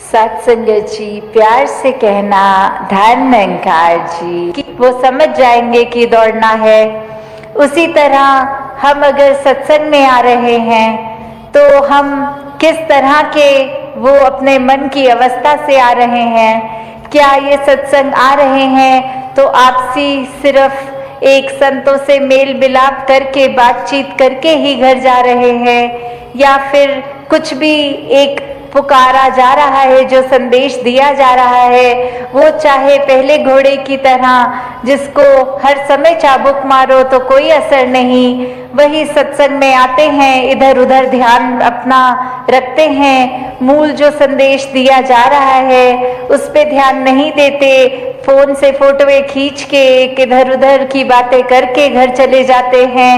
सत्संगत जी, प्यार से कहना ध्यान निरंकार जी कि वो समझ जाएंगे कि दौड़ना है। उसी तरह हम अगर सत्संग में आ रहे हैं तो हम किस तरह के वो अपने मन की अवस्था से आ रहे हैं। क्या ये सत्संग आ रहे हैं तो आपसी सिर्फ एक संतों से मेल मिलाप करके बातचीत करके ही घर जा रहे हैं, या फिर कुछ भी एक पुकारा जा रहा है, जो संदेश दिया जा रहा है वो चाहे पहले घोड़े की तरह जिसको हर समय चाबुक मारो तो कोई असर नहीं, वही सत्संग में आते हैं, इधर उधर ध्यान अपना रखते हैं, मूल जो संदेश दिया जा रहा है उस पे ध्यान नहीं देते, फोन से फोटोए खींच के इधर उधर की बातें करके घर चले जाते हैं।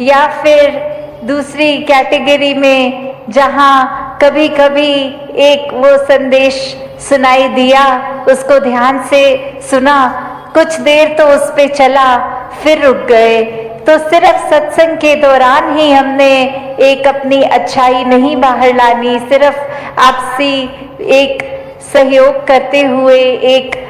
या फिर दूसरी कैटेगरी में जहाँ कभी कभी एक वो संदेश सुनाई दिया, उसको ध्यान से सुना, कुछ देर तो उस पे चला, फिर रुक गए। तो सिर्फ सत्संग के दौरान ही हमने एक अपनी अच्छाई नहीं बाहर लानी, सिर्फ आपसी एक सहयोग करते हुए एक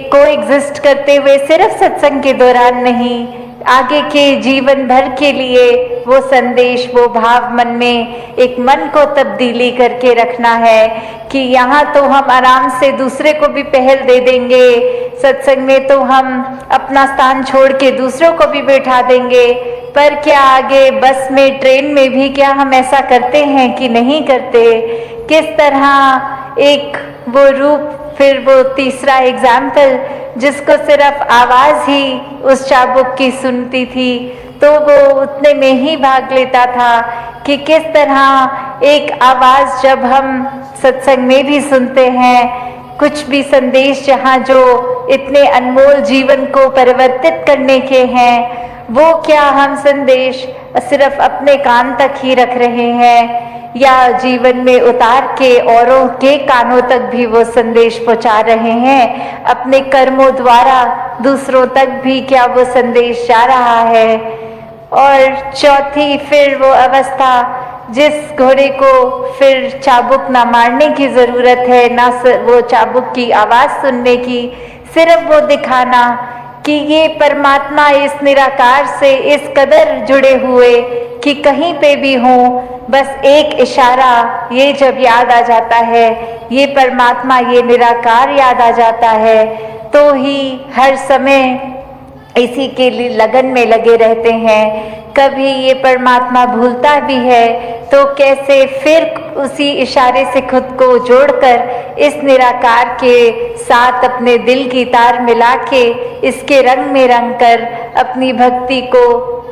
को एग्जिस्ट करते हुए सिर्फ सत्संग के दौरान नहीं, आगे के जीवन भर के लिए वो संदेश, वो भाव मन में एक मन को तब्दीली करके रखना है कि यहाँ तो हम आराम से दूसरे को भी पहल दे देंगे, सत्संग में तो हम अपना स्थान छोड़ के दूसरों को भी बैठा देंगे, पर क्या आगे बस में ट्रेन में भी क्या हम ऐसा करते हैं कि नहीं करते। किस तरह एक वो रूप, फिर वो तीसरा एग्जाम्पल जिसको सिर्फ आवाज ही उस चाबुक की सुनती थी तो वो उतने में ही भाग लेता था, कि किस तरह एक आवाज जब हम सत्संग में भी सुनते हैं, कुछ भी संदेश जहाँ जो इतने अनमोल जीवन को परिवर्तित करने के हैं, वो क्या हम संदेश सिर्फ अपने कान तक ही रख रहे हैं या जीवन में उतार के औरों के कानों तक भी वो संदेश पहुंचा रहे हैं, अपने कर्मों द्वारा दूसरों तक भी क्या वो संदेश जा रहा है। और चौथी फिर वो अवस्था जिस घोड़े को फिर चाबुक ना मारने की जरूरत है, ना वो चाबुक की आवाज सुनने की, सिर्फ वो दिखाना कि ये परमात्मा इस निराकार से इस कदर जुड़े हुए कि कहीं पे भी हो, बस एक इशारा ये जब याद आ जाता है, ये परमात्मा, ये निराकार याद आ जाता है, तो ही हर समय इसी के लिए लगन में लगे रहते हैं। कभी ये परमात्मा भूलता भी है तो कैसे फिर उसी इशारे से खुद को जोड़कर इस निराकार के साथ अपने दिल की तार मिला के इसके रंग में रंग कर अपनी भक्ति को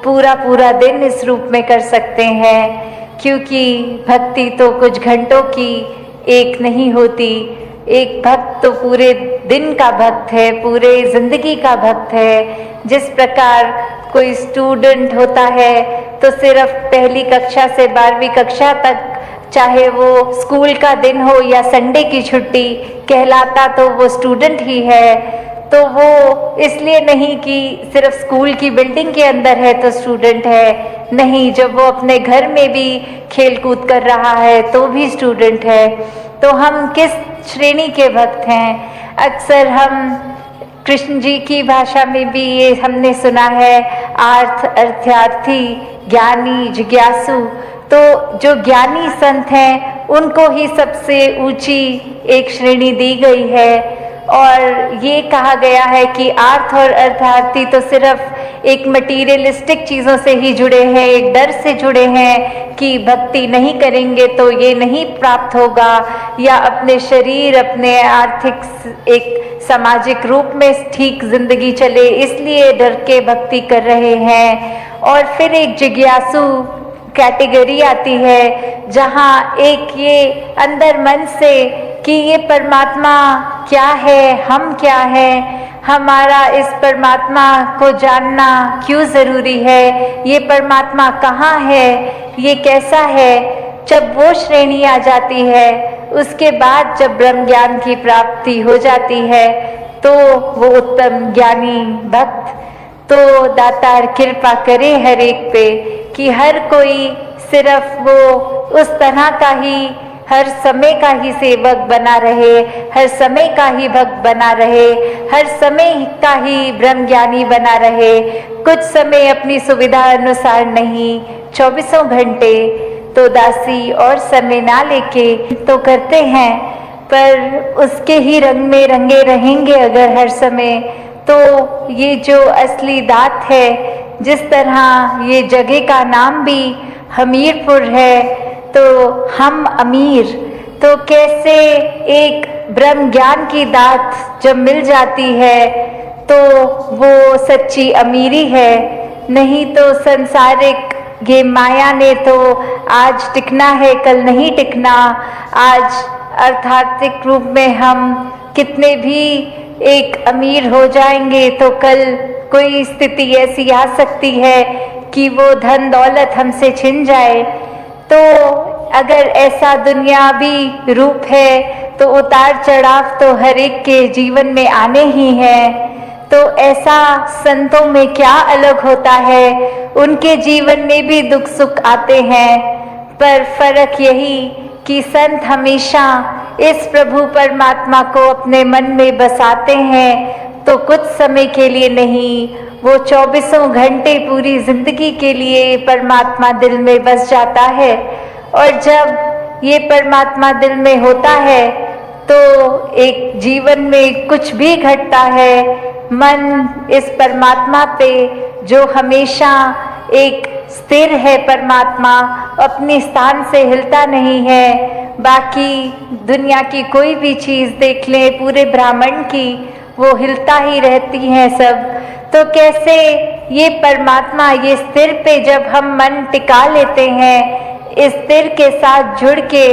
पूरा पूरा दिन इस रूप में कर सकते हैं। क्योंकि भक्ति तो कुछ घंटों की एक नहीं होती, एक भक्त तो पूरे दिन का भक्त है, पूरे जिंदगी का भक्त है। जिस प्रकार कोई स्टूडेंट होता है तो सिर्फ पहली कक्षा से 12वीं कक्षा तक, चाहे वो स्कूल का दिन हो या संडे की छुट्टी, कहलाता तो वो स्टूडेंट ही है। तो वो इसलिए नहीं कि सिर्फ स्कूल की बिल्डिंग के अंदर है तो स्टूडेंट है, नहीं, जब वो अपने घर में भी खेल कूद कर रहा है तो भी स्टूडेंट है। तो हम किस श्रेणी के भक्त हैं? अक्सर हम कृष्ण जी की भाषा में भी ये हमने सुना है, अर्थार्थी, ज्ञानी, जिज्ञासु। तो जो ज्ञानी संत हैं उनको ही सबसे ऊंची एक श्रेणी दी गई है, और ये कहा गया है कि अर्थ और अर्थार्थी तो सिर्फ एक मटीरियलिस्टिक चीज़ों से ही जुड़े हैं, एक डर से जुड़े हैं कि भक्ति नहीं करेंगे तो ये नहीं प्राप्त होगा, या अपने शरीर, अपने आर्थिक एक सामाजिक रूप में ठीक जिंदगी चले इसलिए डर के भक्ति कर रहे हैं। और फिर एक जिज्ञासु कैटेगरी आती है जहाँ एक ये अंदर मन से कि ये परमात्मा क्या है, हम क्या हैं, हमारा इस परमात्मा को जानना क्यों ज़रूरी है, ये परमात्मा कहाँ है, ये कैसा है। जब वो श्रेणी आ जाती है, उसके बाद जब ब्रह्म ज्ञान की प्राप्ति हो जाती है तो वो उत्तम ज्ञानी भक्त, तो दातार कृपा करे हर एक पे कि हर कोई सिर्फ वो उस तरह का ही हर समय का ही सेवक बना रहे, हर समय का ही भक्त बना रहे, हर समय का ही ब्रह्म ज्ञानी बना रहे, कुछ समय अपनी सुविधा अनुसार नहीं, 24 घंटे तो दासी और समय ना लेके तो करते हैं, पर उसके ही रंग में रंगे रहेंगे अगर हर समय, तो ये जो असली दात है, जिस तरह ये जगह का नाम भी हमीरपुर है, तो हम अमीर, तो कैसे एक ब्रह्म ज्ञान की दात जब मिल जाती है तो वो सच्ची अमीरी है। नहीं तो संसारिक ये माया ने तो आज टिकना है, कल नहीं टिकना। आज अर्थात्मिक रूप में हम कितने भी एक अमीर हो जाएंगे तो कल कोई स्थिति ऐसी आ सकती है कि वो धन दौलत हमसे छिन जाए। तो अगर ऐसा दुनियावी रूप है तो उतार चढ़ाव तो हर एक के जीवन में आने ही हैं। तो ऐसा संतों में क्या अलग होता है, उनके जीवन में भी दुख सुख आते हैं, पर फर्क यही कि संत हमेशा इस प्रभु परमात्मा को अपने मन में बसाते हैं, तो कुछ समय के लिए नहीं, वो 24 घंटे पूरी जिंदगी के लिए परमात्मा दिल में बस जाता है। और जब ये परमात्मा दिल में होता है तो एक जीवन में कुछ भी घटता है, मन इस परमात्मा पे जो हमेशा एक स्थिर है, परमात्मा अपने स्थान से हिलता नहीं है। बाकी दुनिया की कोई भी चीज़ देख लें, पूरे ब्रह्मांड की, वो हिलता ही रहती है सब। तो कैसे ये परमात्मा, ये स्थिर पे जब हम मन टिका लेते हैं, इस स्थिर के साथ जुड़ के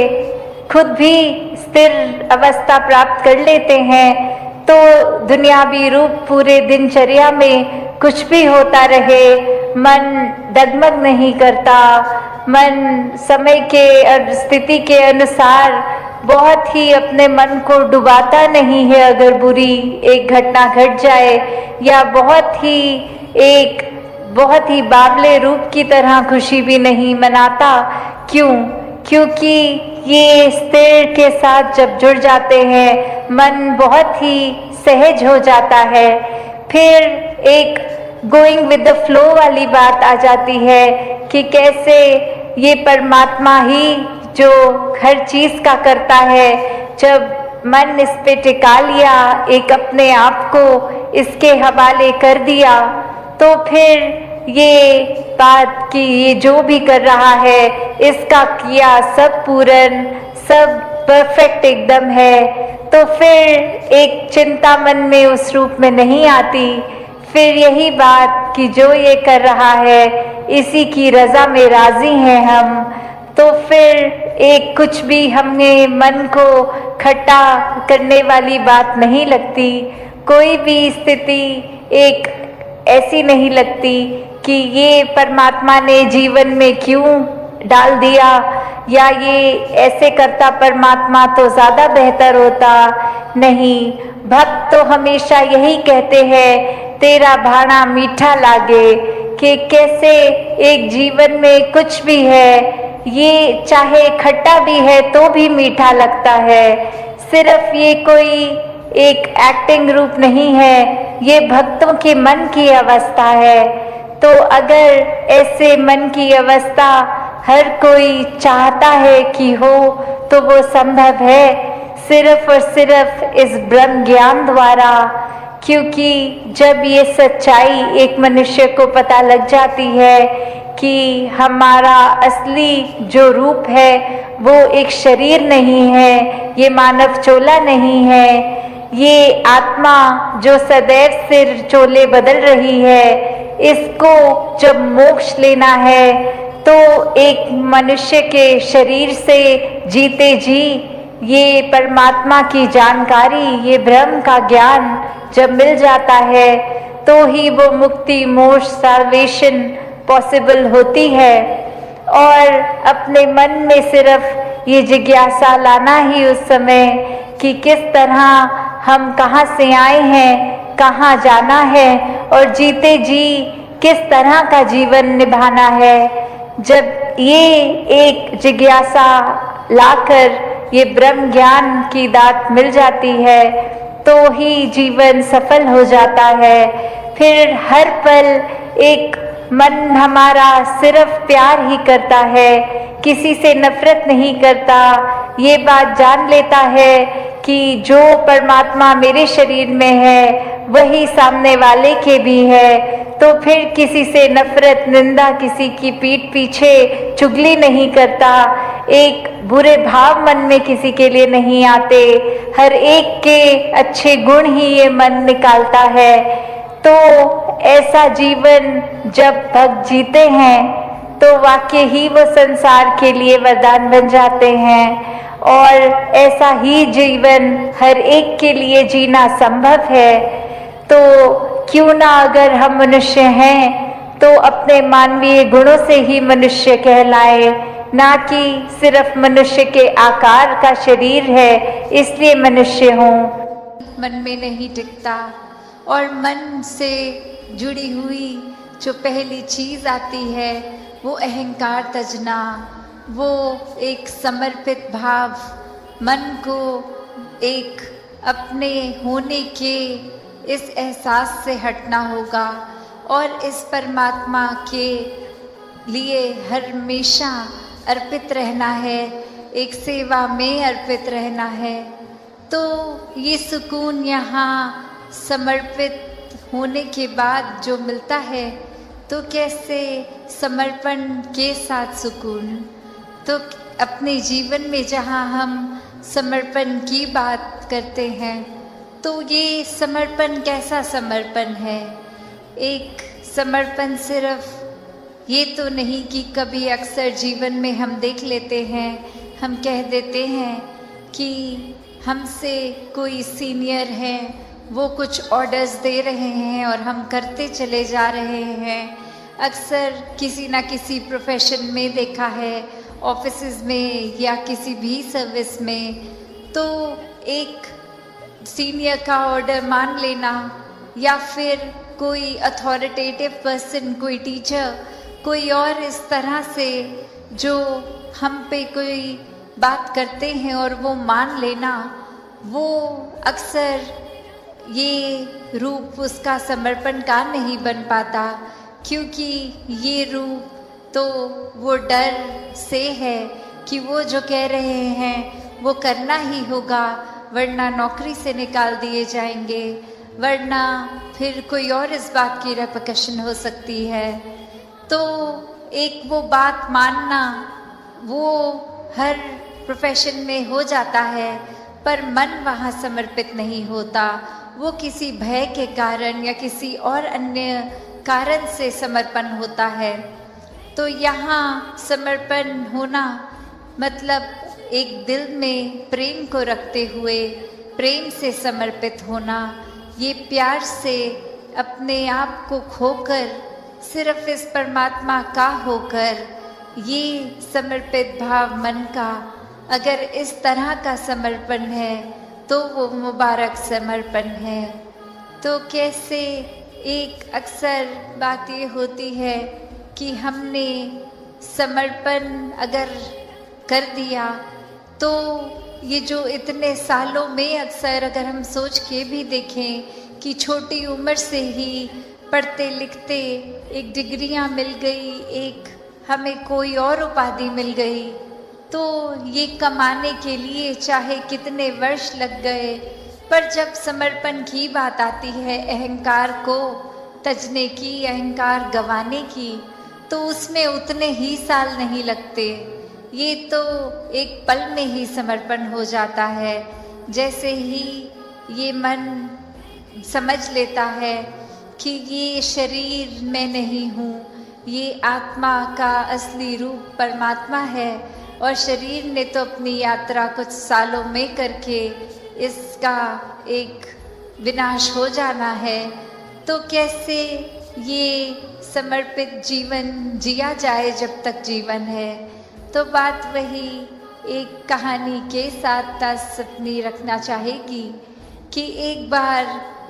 खुद भी स्थिर अवस्था प्राप्त कर लेते हैं, तो दुनियावी रूप पूरे दिनचर्या में कुछ भी होता रहे, मन डगमग नहीं करता, मन समय के और स्थिति के अनुसार बहुत ही अपने मन को डुबाता नहीं है। अगर बुरी एक घटना घट जाए या बहुत ही बावले रूप की तरह खुशी भी नहीं मनाता। क्यों? क्योंकि ये स्थिर के साथ जब जुड़ जाते हैं, मन बहुत ही सहज हो जाता है। फिर एक गोइंग विद द फ्लो वाली बात आ जाती है कि कैसे ये परमात्मा ही जो हर चीज का करता है, जब मन इस पे टिका लिया, एक अपने आप को इसके हवाले कर दिया, तो फिर ये बात कि ये जो भी कर रहा है इसका किया सब पूर्ण, सब परफेक्ट एकदम है, तो फिर एक चिंता मन में उस रूप में नहीं आती। फिर यही बात कि जो ये कर रहा है इसी की रजा में राजी हैं हम, तो फिर एक कुछ भी हमें मन को खट्टा करने वाली बात नहीं लगती। कोई भी स्थिति एक ऐसी नहीं लगती कि ये परमात्मा ने जीवन में क्यों डाल दिया, या ये ऐसे करता परमात्मा तो ज़्यादा बेहतर होता। नहीं, भक्त तो हमेशा यही कहते हैं, तेरा भाना मीठा लागे, कि कैसे एक जीवन में कुछ भी है, ये चाहे खट्टा भी है तो भी मीठा लगता है। सिर्फ ये कोई एक एक्टिंग रूप नहीं है, ये भक्तों के मन की अवस्था है। तो अगर ऐसे मन की अवस्था हर कोई चाहता है कि हो, तो वो संभव है सिर्फ और सिर्फ इस ब्रह्म ज्ञान द्वारा। क्योंकि जब ये सच्चाई एक मनुष्य को पता लग जाती है कि हमारा असली जो रूप है वो एक शरीर नहीं है, ये मानव चोला नहीं है, ये आत्मा जो सदैव सिर चोले बदल रही है, इसको जब मोक्ष लेना है तो एक मनुष्य के शरीर से जीते जी ये परमात्मा की जानकारी, ये ब्रह्म का ज्ञान जब मिल जाता है तो ही वो मुक्ति, मोक्ष, साल्वेशन पॉसिबल होती है। और अपने मन में सिर्फ ये जिज्ञासा लाना ही उस समय कि किस तरह हम कहाँ से आए हैं, कहाँ जाना है, और जीते जी किस तरह का जीवन निभाना है। जब ये एक जिज्ञासा लाकर ये ब्रह्म ज्ञान की दात मिल जाती है तो ही जीवन सफल हो जाता है। फिर हर पल एक मन हमारा सिर्फ प्यार ही करता है, किसी से नफरत नहीं करता। ये बात जान लेता है कि जो परमात्मा मेरे शरीर में है वही सामने वाले के भी है, तो फिर किसी से नफरत, निंदा, किसी की पीठ पीछे चुगली नहीं करता। एक बुरे भाव मन में किसी के लिए नहीं आते, हर एक के अच्छे गुण ही ये मन निकालता है। तो ऐसा जीवन जब भक्त जीते हैं तो वाकई ही वो संसार के लिए वरदान बन जाते हैं, और ऐसा ही जीवन हर एक के लिए जीना संभव है। तो क्यों ना, अगर हम मनुष्य हैं तो अपने मानवीय गुणों से ही मनुष्य कहलाए, ना कि सिर्फ मनुष्य के आकार का शरीर है इसलिए मनुष्य हूँ। मन में नहीं टिकता, और मन से जुड़ी हुई जो पहली चीज आती है वो अहंकार तजना, वो एक समर्पित भाव, मन को एक अपने होने के इस एहसास से हटना होगा और इस परमात्मा के लिए हमेशा अर्पित रहना है, एक सेवा में अर्पित रहना है। तो ये सुकून यहाँ समर्पित होने के बाद जो मिलता है, तो कैसे समर्पण के साथ सुकून। तो अपने जीवन में जहाँ हम समर्पण की बात करते हैं तो ये समर्पण कैसा समर्पण है। एक समर्पण सिर्फ ये तो नहीं कि कभी अक्सर जीवन में हम देख लेते हैं, हम कह देते हैं कि हमसे कोई सीनियर है, वो कुछ ऑर्डर्स दे रहे हैं और हम करते चले जा रहे हैं। अक्सर किसी ना किसी प्रोफेशन में देखा है, ऑफिसेज में या किसी भी सर्विस में, तो एक सीनियर का ऑर्डर मान लेना या फिर कोई अथॉरिटेटिव पर्सन, कोई टीचर, कोई और इस तरह से जो हम पे कोई बात करते हैं और वो मान लेना, वो अक्सर ये रूप उसका समर्पण का नहीं बन पाता, क्योंकि ये रूप तो वो डर से है कि वो जो कह रहे हैं वो करना ही होगा, वरना नौकरी से निकाल दिए जाएंगे, वरना फिर कोई और इस बात की रेपकशन हो सकती है। तो एक वो बात मानना वो हर प्रोफेशन में हो जाता है, पर मन वहाँ समर्पित नहीं होता, वो किसी भय के कारण या किसी और अन्य कारण से समर्पण होता है। तो यहाँ समर्पण होना मतलब एक दिल में प्रेम को रखते हुए प्रेम से समर्पित होना, ये प्यार से अपने आप को खोकर सिर्फ इस परमात्मा का होकर, ये समर्पित भाव मन का अगर इस तरह का समर्पण है तो वो मुबारक समर्पण है। तो कैसे एक अक्सर बात ये होती है कि हमने समर्पण अगर कर दिया तो ये जो इतने सालों में अक्सर अगर हम सोच के भी देखें कि छोटी उम्र से ही पढ़ते लिखते एक डिग्रियां मिल गई, एक हमें कोई और उपाधि मिल गई, तो ये कमाने के लिए चाहे कितने वर्ष लग गए, पर जब समर्पण की बात आती है, अहंकार को तजने की, अहंकार गंवाने की, तो उसमें उतने ही साल नहीं लगते। ये तो एक पल में ही समर्पण हो जाता है। जैसे ही ये मन समझ लेता है कि ये शरीर मैं नहीं हूँ, ये आत्मा का असली रूप परमात्मा है, और शरीर ने तो अपनी यात्रा कुछ सालों में करके इसका एक विनाश हो जाना है, तो कैसे ये समर्पित जीवन जिया जाए जब तक जीवन है। तो बात वही एक कहानी के साथ अपनी रखना चाहेगी कि एक बार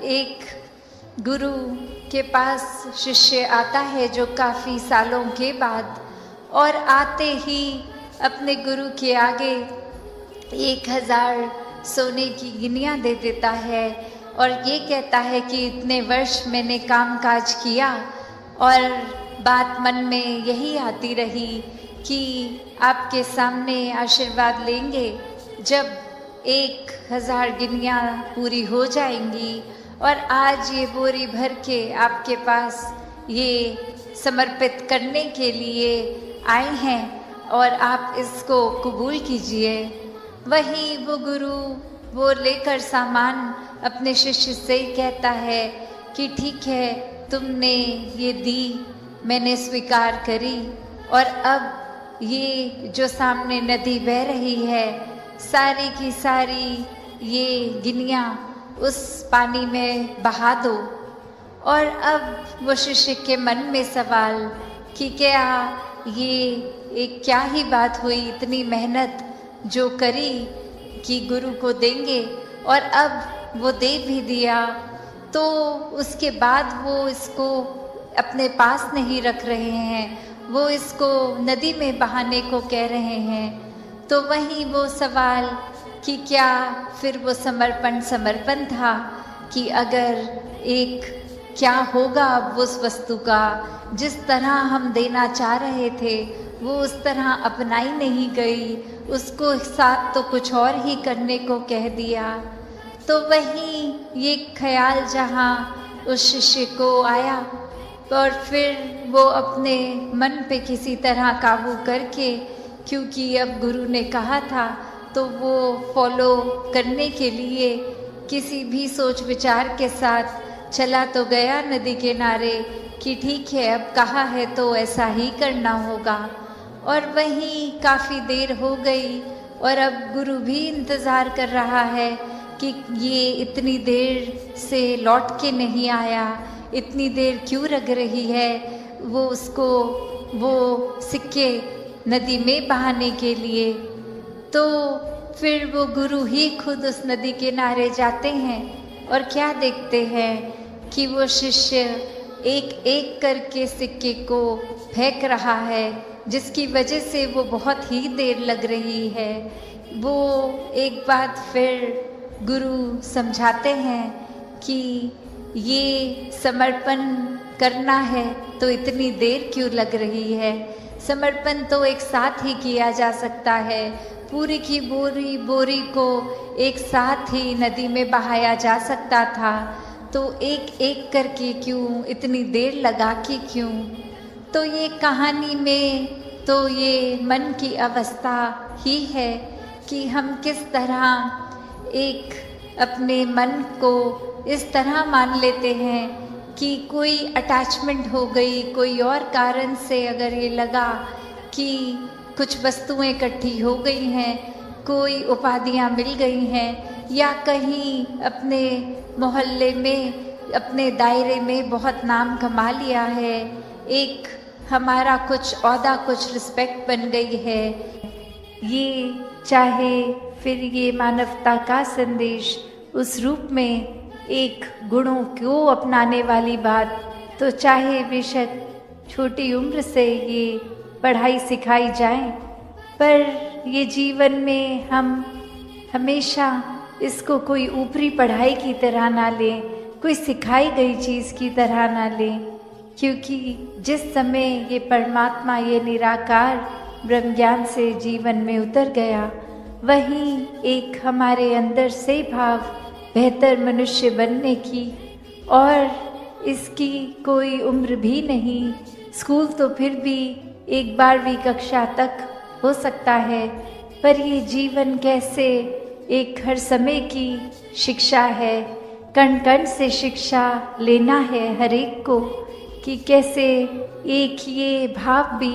एक गुरु के पास शिष्य आता है जो काफ़ी सालों के बाद, और आते ही अपने गुरु के आगे 1000 सोने की गिनियाँ दे देता है और ये कहता है कि इतने वर्ष मैंने कामकाज किया, और बात मन में यही आती रही कि आपके सामने आशीर्वाद लेंगे जब 1000 गिनियाँ पूरी हो जाएंगी, और आज ये बोरी भर के आपके पास ये समर्पित करने के लिए आए हैं और आप इसको कबूल कीजिए। वही वो गुरु वो लेकर सामान अपने शिष्य से कहता है कि ठीक है, तुमने ये दी, मैंने स्वीकार करी, और अब ये जो सामने नदी बह रही है, सारी की सारी ये गिनियाँ उस पानी में बहा दो। और अब वो शिष्य के मन में सवाल कि क्या ये एक क्या ही बात हुई, इतनी मेहनत जो करी कि गुरु को देंगे, और अब वो दे भी दिया, तो उसके बाद वो इसको अपने पास नहीं रख रहे हैं, वो इसको नदी में बहाने को कह रहे हैं। तो वही वो सवाल कि क्या फिर वो समर्पण था कि अगर एक क्या होगा अब उस वस्तु का, जिस तरह हम देना चाह रहे थे वो उस तरह अपनाई नहीं गई, उसको साथ तो कुछ और ही करने को कह दिया। तो वही ये ख्याल जहाँ उस शिष्य को आया, और फिर वो अपने मन पे किसी तरह काबू करके, क्योंकि अब गुरु ने कहा था तो वो फॉलो करने के लिए किसी भी सोच विचार के साथ चला तो गया नदी किनारे कि ठीक है, अब कहा है तो ऐसा ही करना होगा। और वहीं काफ़ी देर हो गई और अब गुरु भी इंतज़ार कर रहा है कि ये इतनी देर से लौट के नहीं आया, इतनी देर क्यों लग रही है वो उसको वो सिक्के नदी में बहाने के लिए। तो फिर वो गुरु ही खुद उस नदी किनारे जाते हैं और क्या देखते हैं कि वो शिष्य एक एक करके सिक्के को फेंक रहा है, जिसकी वजह से वो बहुत ही देर लग रही है। वो एक बात फिर गुरु समझाते हैं कि ये समर्पण करना है तो इतनी देर क्यों लग रही है, समर्पण तो एक साथ ही किया जा सकता है, पूरी की बोरी को एक साथ ही नदी में बहाया जा सकता था, तो एक एक करके क्यों, इतनी देर लगा के क्यों। तो ये कहानी में तो ये मन की अवस्था ही है कि हम किस तरह एक अपने मन को इस तरह मान लेते हैं कि कोई अटैचमेंट हो गई, कोई और कारण से अगर ये लगा कि कुछ वस्तुएं इकट्ठी हो गई हैं, कोई उपाधियां मिल गई हैं, या कहीं अपने मोहल्ले में अपने दायरे में बहुत नाम कमा लिया है, एक हमारा कुछ औहदा कुछ रिस्पेक्ट बन गई है। ये चाहे फिर ये मानवता का संदेश उस रूप में एक गुणों को अपनाने वाली बात, तो चाहे बेशक छोटी उम्र से ये पढ़ाई सिखाई जाए, पर ये जीवन में हम हमेशा इसको कोई ऊपरी पढ़ाई की तरह ना लें, कोई सिखाई गई चीज़ की तरह ना लें, क्योंकि जिस समय ये परमात्मा ये निराकार ब्रह्म ज्ञान से जीवन में उतर गया, वहीं एक हमारे अंदर से भाव बेहतर मनुष्य बनने की, और इसकी कोई उम्र भी नहीं। स्कूल तो फिर भी 12वीं कक्षा तक हो सकता है, पर ये जीवन कैसे एक हर समय की शिक्षा है, कण कण से शिक्षा लेना है हर एक को, कि कैसे एक ये भाव भी,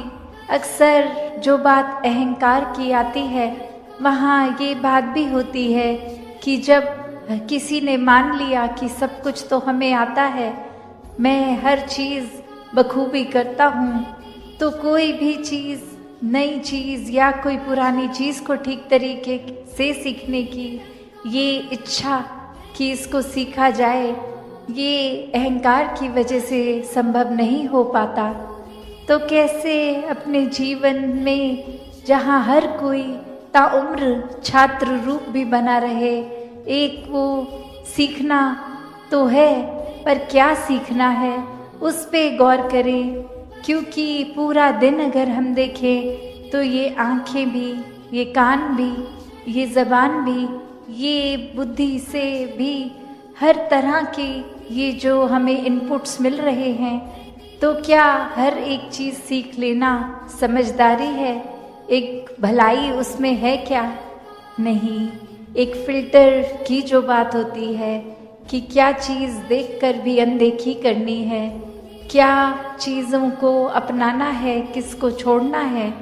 अक्सर जो बात अहंकार की आती है वहाँ ये बात भी होती है कि जब किसी ने मान लिया कि सब कुछ तो हमें आता है, मैं हर चीज़ बखूबी करता हूँ, तो कोई भी चीज़, नई चीज़ या कोई पुरानी चीज़ को ठीक तरीके से सीखने की ये इच्छा कि इसको सीखा जाए, ये अहंकार की वजह से संभव नहीं हो पाता। तो कैसे अपने जीवन में जहाँ हर कोई ताउम्र छात्र रूप भी बना रहे। एक वो सीखना तो है, पर क्या सीखना है उस पे गौर करें, क्योंकि पूरा दिन अगर हम देखें तो ये आँखें भी, ये कान भी, ये ज़बान भी, ये बुद्धि से भी, हर तरह के ये जो हमें इनपुट्स मिल रहे हैं, तो क्या हर एक चीज़ सीख लेना समझदारी है? एक भलाई उसमें है क्या? नहीं। एक फ़िल्टर की जो बात होती है कि क्या चीज़ देखकर भी अनदेखी करनी है, क्या चीज़ों को अपनाना है, किसको छोड़ना है,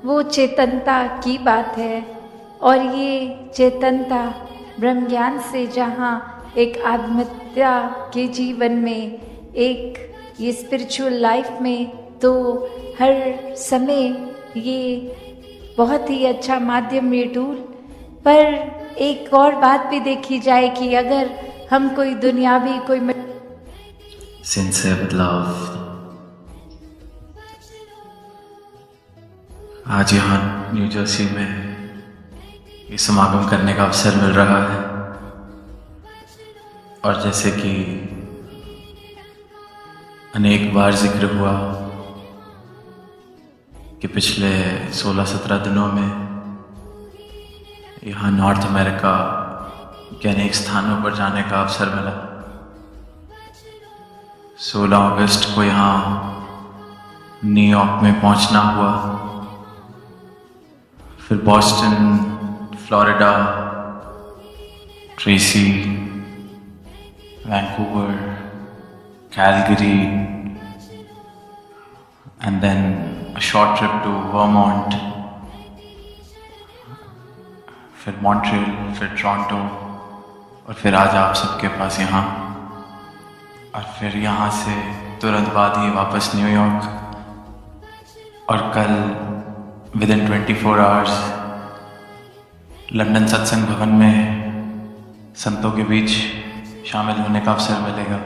वो चेतनता की बात है। और ये चेतनता ब्रह्म ज्ञान से जहाँ एक आत्महत्या के जीवन में, एक ये स्पिरिचुअल लाइफ में, तो हर समय ये बहुत ही अच्छा माध्यम ये टूल। पर एक और बात भी देखी जाए कि अगर हम कोई दुनियावी कोई सिंसियर बदलाव आज यहाँ न्यू जर्सी में ये समागम करने का अवसर मिल रहा है, और जैसे कि अनेक बार जिक्र हुआ कि पिछले 16-17 दिनों में यहाँ नॉर्थ अमेरिका के अनेक स्थानों पर जाने का अवसर मिला। 16 अगस्त को यहाँ न्यूयॉर्क में पहुँचना हुआ, फिर Boston, Florida, Tracy, Vancouver, Calgary, and then a short trip to Vermont, फिर मॉन्ट्रियल, फिर टोरंटो, और फिर आज आप सबके पास यहाँ, और फिर यहाँ से तुरंत बाद ही वापस न्यूयॉर्क, और कल विदिन 24 आवर्स लंदन सत्संग भवन में संतों के बीच शामिल होने का अवसर मिलेगा,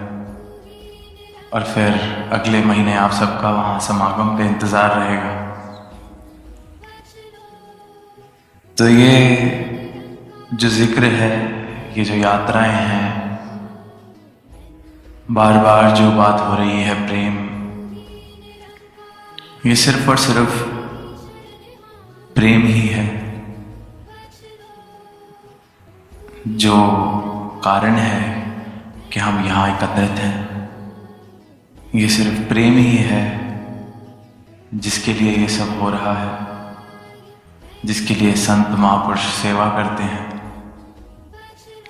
और फिर अगले महीने आप सबका वहाँ समागम पे इंतज़ार रहेगा। तो ये जो जिक्र है, ये जो यात्राएं हैं, बार बार जो बात हो रही है प्रेम, ये सिर्फ और सिर्फ प्रेम ही है जो कारण है कि हम यहाँ एकत्रित हैं। ये सिर्फ प्रेम ही है जिसके लिए ये सब हो रहा है, जिसके लिए संत महापुरुष सेवा करते हैं,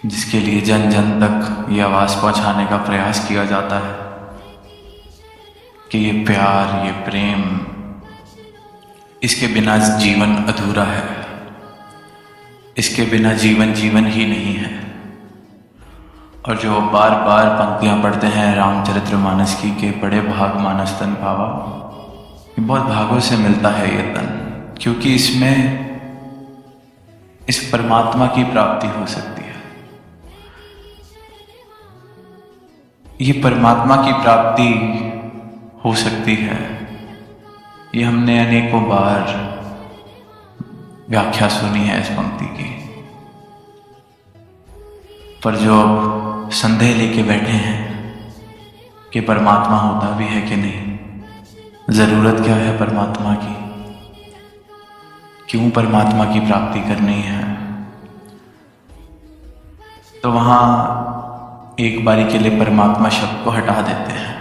जिसके लिए जन जन तक ये आवाज़ पहुंचाने का प्रयास किया जाता है कि ये प्यार, ये प्रेम, इसके बिना जीवन अधूरा है, इसके बिना जीवन जीवन ही नहीं है। और जो बार बार पंक्तियां पढ़ते हैं रामचरितमानस की के बड़े भाग मानस तन पावा, ये बहुत भागों से मिलता है ये तन, क्योंकि इसमें इस परमात्मा की प्राप्ति हो सकती है। ये परमात्मा की प्राप्ति हो सकती है, ये हमने अनेकों बार व्याख्या सुनी है इस पंक्ति की। पर जो अब संदेह लेके बैठे हैं कि परमात्मा होता भी है कि नहीं, जरूरत क्या है परमात्मा की, क्यों परमात्मा की प्राप्ति करनी है, तो वहां एक बारी के लिए परमात्मा शब्द को हटा देते हैं।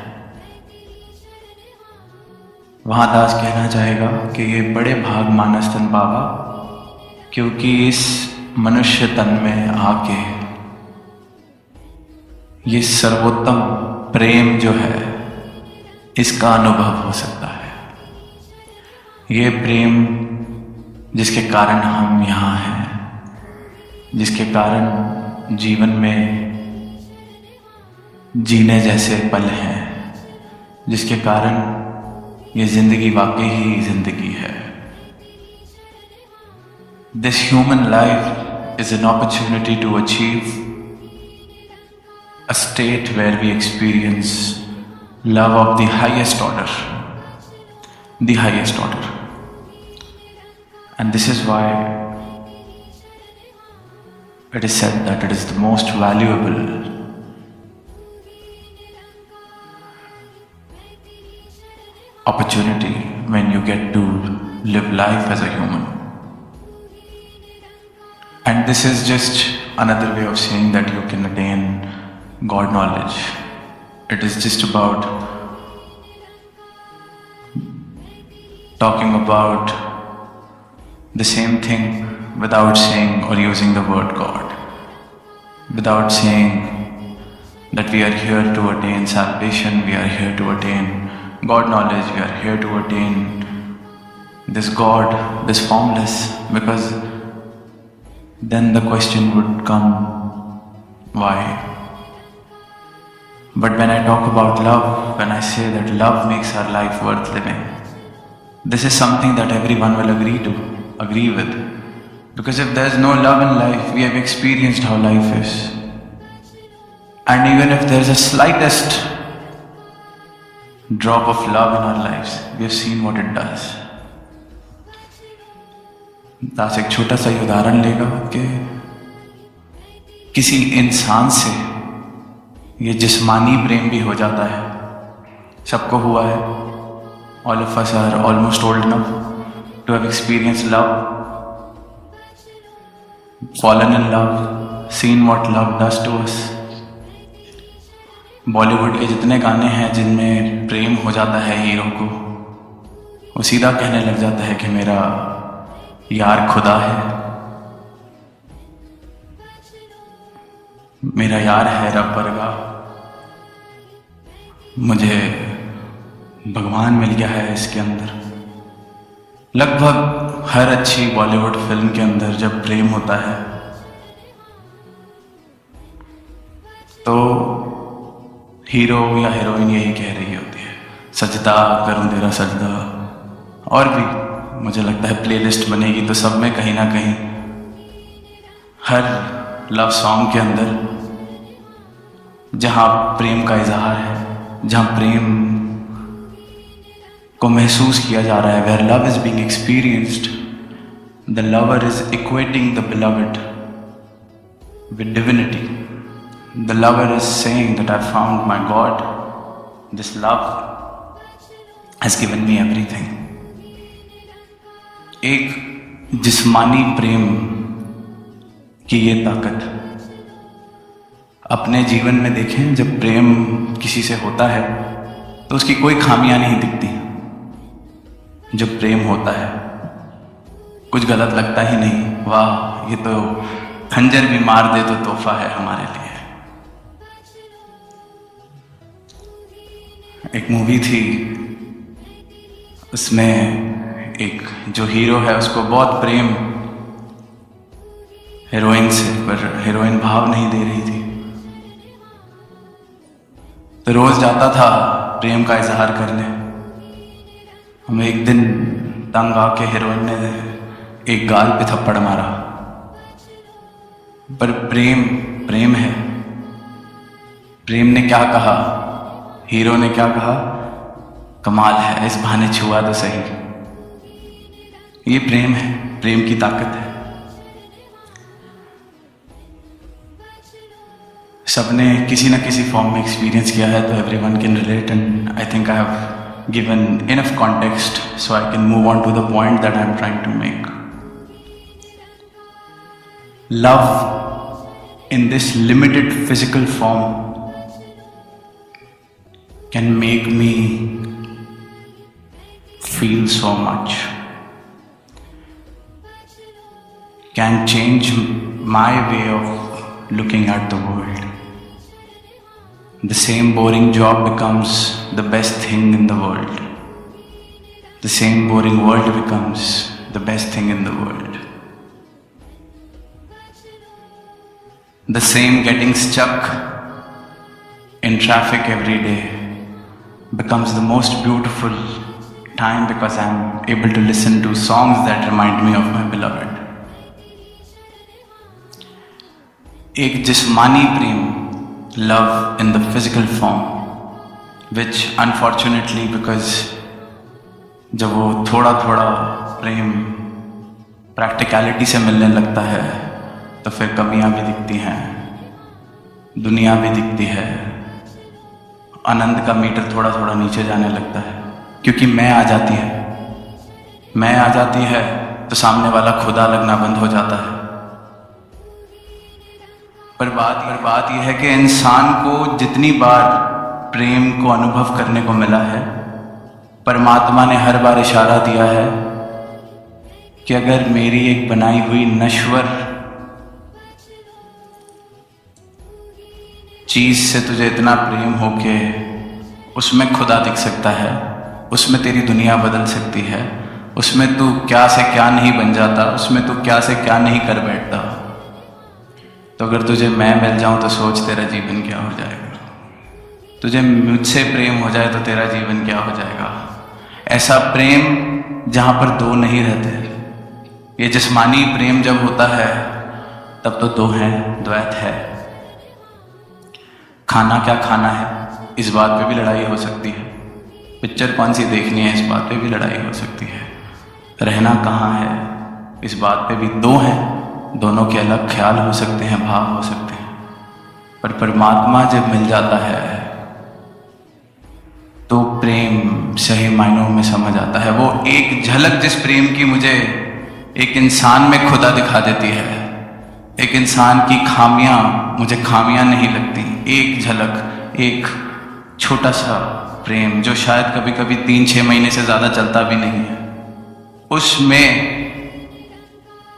वहां दास कहना चाहेगा कि ये बड़े भाग मानस तन पावा, क्योंकि इस मनुष्य तन में आके ये सर्वोत्तम प्रेम जो है इसका अनुभव हो सकता है। ये प्रेम जिसके कारण हम यहाँ हैं, जिसके कारण जीवन में जीने जैसे पल हैं, जिसके कारण ये जिंदगी वाकई ही जिंदगी है। This human life is an opportunity to achieve a state where we experience love of the highest order, And this is why it is said that it is the most valuable opportunity when you get to live life as a human. And this is just another way of saying that you can attain God knowledge. It is just about talking about the same thing without saying or using the word God, without saying that we are here to attain salvation, we are here to attain God knowledge, we are here to attain this God, this formless, because then the question would come, why? But when I talk about love, when I say that love makes our life worth living, this is something that everyone will agree with. Because if there is no love in life, we have experienced how life is. And even if there is a slightest drop of love in our lives, we have seen what it does. दास एक छोटा सा उदाहरण लेगा कि किसी इंसान से ये जिस्मानी प्रेम भी हो जाता है, सबको हुआ है. All of us are almost old enough to have experienced love, fallen in love, seen what love does to us. Bollywood के जितने गाने हैं जिनमें प्रेम हो जाता है हीरो को, वो सीधा कहने लग जाता है कि मेरा यार खुदा है, मेरा यार है रब वर्गा, मुझे भगवान मिल गया है इसके अंदर. लगभग हर अच्छी बॉलीवुड फिल्म के अंदर जब प्रेम होता है तो हीरो या हीरोइन यही कह रही होती है, सजदा करूं तेरा सजदा. और भी मुझे लगता है प्लेलिस्ट बनेगी तो सब में कहीं ना कहीं हर लव सॉन्ग के अंदर जहां प्रेम का इजहार है, जहां प्रेम को महसूस किया जा रहा है, where love is being experienced, the lover is equating the beloved with divinity. The lover is saying that I found my God. This love has given me everything. एक जिस्मानी प्रेम की ये ताकत अपने जीवन में देखें. जब प्रेम किसी से होता है तो उसकी कोई खामियां नहीं दिखती. जब प्रेम होता है कुछ गलत लगता ही नहीं. वाह, ये तो खंजर भी मार दे तो तोहफा है हमारे लिए. एक मूवी थी, उसमें एक जो हीरो है उसको बहुत प्रेम हीरोइन से, पर हीरोइन भाव नहीं दे रही थी. तो रोज जाता था प्रेम का इजहार करने. हमें एक दिन तंग आके हीरोइन ने एक गाल पे थप्पड़ मारा. पर प्रेम प्रेम है. प्रेम ने क्या कहा, हीरो ने क्या कहा, कमाल है, इस बहाने छुआ तो सही. ये प्रेम है, प्रेम की ताकत है. सबने किसी ना किसी फॉर्म में एक्सपीरियंस किया है, तो everyone can relate. And I think I have given enough context so I can move on to the point that I am trying to make. Love in this limited physical form can make me feel so much, can change my way of looking at the world. The same boring job becomes the best thing in the world. The same boring world becomes the best thing in the world. The same getting stuck in traffic every day becomes the most beautiful time because I'm able to listen to songs that remind me of my beloved. एक जिस्मानी प्रेम, love in the physical form, which unfortunately because जब वो थोड़ा थोड़ा प्रेम practicality से मिलने लगता है तो फिर कमियां भी दिखती हैं, दुनिया भी दिखती है, आनंद का मीटर थोड़ा थोड़ा नीचे जाने लगता है, क्योंकि मैं आ जाती है तो सामने वाला खुदा लगना बंद हो जाता है। पर बात यह है कि इंसान को जितनी बार प्रेम को अनुभव करने को मिला है, परमात्मा ने हर बार इशारा दिया है कि अगर मेरी एक बनाई हुई नश्वर चीज से तुझे इतना प्रेम हो के उसमें खुदा दिख सकता है, उसमें तेरी दुनिया बदल सकती है, उसमें तू क्या से क्या नहीं बन जाता, उसमें तू क्या से क्या नहीं कर बैठता, तो अगर तुझे मैं मिल जाऊं तो सोच तेरा जीवन क्या हो जाएगा। तुझे मुझसे प्रेम हो जाए तो तेरा जीवन क्या हो जाएगा। ऐसा प्रेम जहां पर दो नहीं रहते। ये जिस्मानी प्रेम जब होता है तब तो दो हैं, द्वैत है। खाना क्या खाना है, इस बात पे भी लड़ाई हो सकती है। पिक्चर कौन सी देखनी है, इस बात पे भी लड़ाई हो सकती है। रहना कहाँ है, इस बात पे भी दो हैं, दोनों के अलग ख्याल हो सकते हैं, भाव हो सकते हैं। पर परमात्मा जब मिल जाता है तो प्रेम सही मायनों में समझ आता है। वो एक झलक जिस प्रेम की मुझे एक इंसान में खुदा दिखा देती है, एक इंसान की खामियां मुझे खामियां नहीं लगती। एक झलक, एक छोटा सा प्रेम जो शायद कभी कभी 3-6 महीने से ज्यादा चलता भी नहीं है, उसमें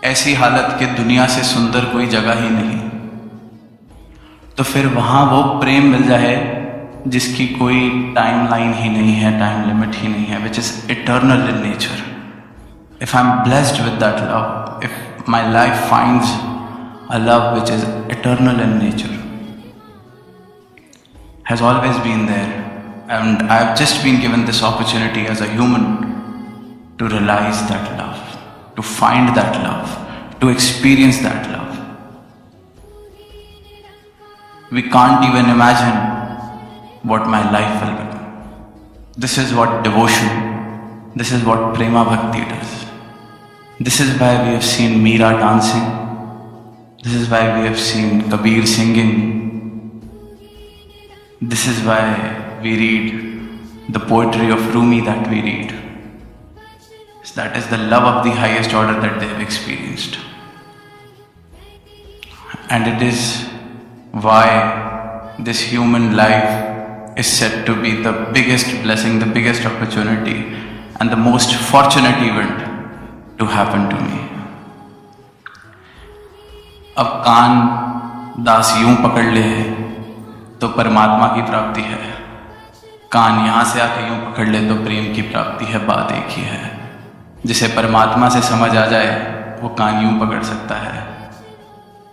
ऐसी हालत कि दुनिया से सुंदर कोई जगह ही नहीं, तो फिर वहां वो प्रेम मिल जाए जिसकी कोई टाइम लाइन ही नहीं है, टाइम लिमिट ही नहीं है, which is eternal in nature. If I am blessed with that love, if my life finds a love which is eternal in nature, has always been there, and I have just been given this opportunity as a human to realize that love, to find that love, to experience that love. We can't even imagine what my life will become. This is what devotion, this is what prema bhakti does. This is why we have seen Meera dancing. This is why we have seen Kabir singing. This is why we read the poetry of Rumi that we read. That is the love of the highest order that they have experienced. And it is why this human life is said to be the biggest blessing, the biggest opportunity, and the most fortunate event to happen to me. अब कान दास यूं पकड़ ले तो परमात्मा की प्राप्ति है, कान यहां से आके यूं पकड़ ले तो प्रेम की प्राप्ति है। बात एक ही है। जिसे परमात्मा से समझ आ जाए वो कान यूं पकड़ सकता है,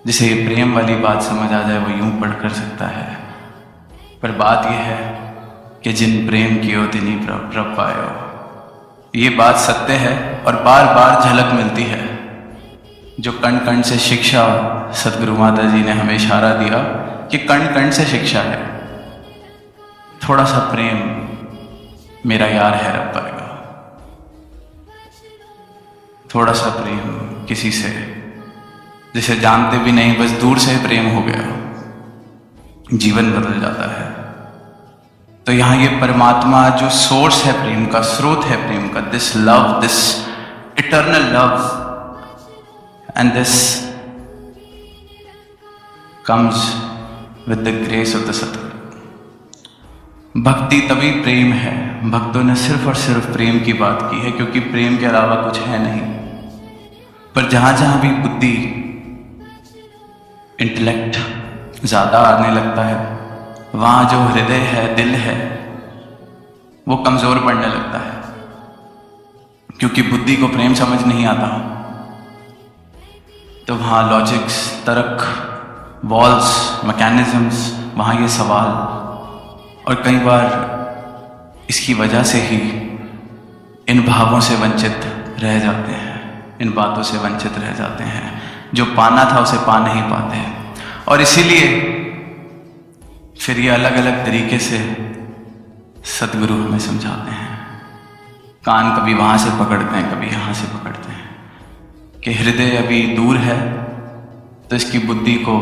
जिसे ये प्रेम वाली बात समझ आ जाए वो यूं पढ़ कर सकता है। पर बात यह है कि जिन प्रेम कियो तिन्हीं प्रभ पायो। ये बात सत्य है और बार बार झलक मिलती है। जो कण कण से शिक्षा सदगुरु माता जी ने हमें इशारा दिया कि कण कण से शिक्षा है। थोड़ा सा प्रेम मेरा यार है रब पाएगा, थोड़ा सा प्रेम किसी से जिसे जानते भी नहीं, बस दूर से प्रेम हो गया, जीवन बदल जाता है। तो यहां ये परमात्मा जो सोर्स है प्रेम का, स्रोत है प्रेम का, this love, this eternal love, and this comes with the grace of the Satguru। भक्ति तभी प्रेम है। भक्तों ने सिर्फ और सिर्फ प्रेम की बात की है क्योंकि प्रेम के अलावा कुछ है नहीं। पर जहां जहां भी बुद्धि, इंटेलेक्ट ज्यादा आने लगता है, वहां जो हृदय है, दिल है, वो कमजोर पड़ने लगता है, क्योंकि बुद्धि को प्रेम समझ नहीं आता। तो वहाँ लॉजिक्स, तर्क, वॉल्स, मैकेनिज्म्स, वहाँ ये सवाल, और कई बार इसकी वजह से ही इन भावों से वंचित रह जाते हैं, इन बातों से वंचित रह जाते हैं। जो पाना था उसे पा नहीं पाते, और इसीलिए फिर ये अलग अलग तरीके से सदगुरु हमें समझाते हैं। कान कभी वहाँ से पकड़ते हैं, कभी यहाँ से पकड़ते हैं, कि हृदय अभी दूर है, तो इसकी बुद्धि को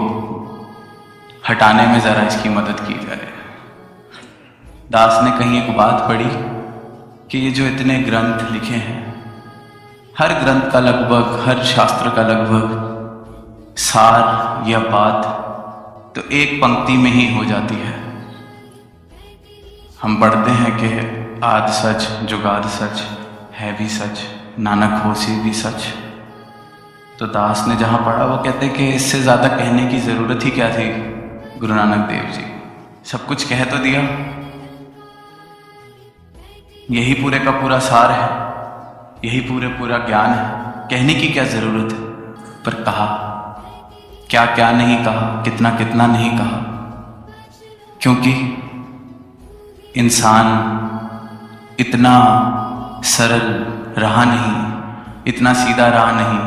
हटाने में ज़रा इसकी मदद की जाए। दास ने कहीं एक बात पढ़ी कि ये जो इतने ग्रंथ लिखे हैं, हर ग्रंथ का लगभग, हर शास्त्र का लगभग सार या बात तो एक पंक्ति में ही हो जाती है। हम पढ़ते हैं कि आद सच जुगाद सच है भी सच, नानक होसी भी सच। तो दास ने जहां पढ़ा वो कहते कि इससे ज्यादा कहने की जरूरत ही क्या थी। गुरु नानक देव जी सब कुछ कह तो दिया, यही पूरे का पूरा सार है, यही पूरा ज्ञान है, कहने की क्या जरूरत है। पर कहा क्या क्या नहीं कहा, कितना कितना नहीं कहा, क्योंकि इंसान इतना सरल रहा नहीं, इतना सीधा रहा नहीं।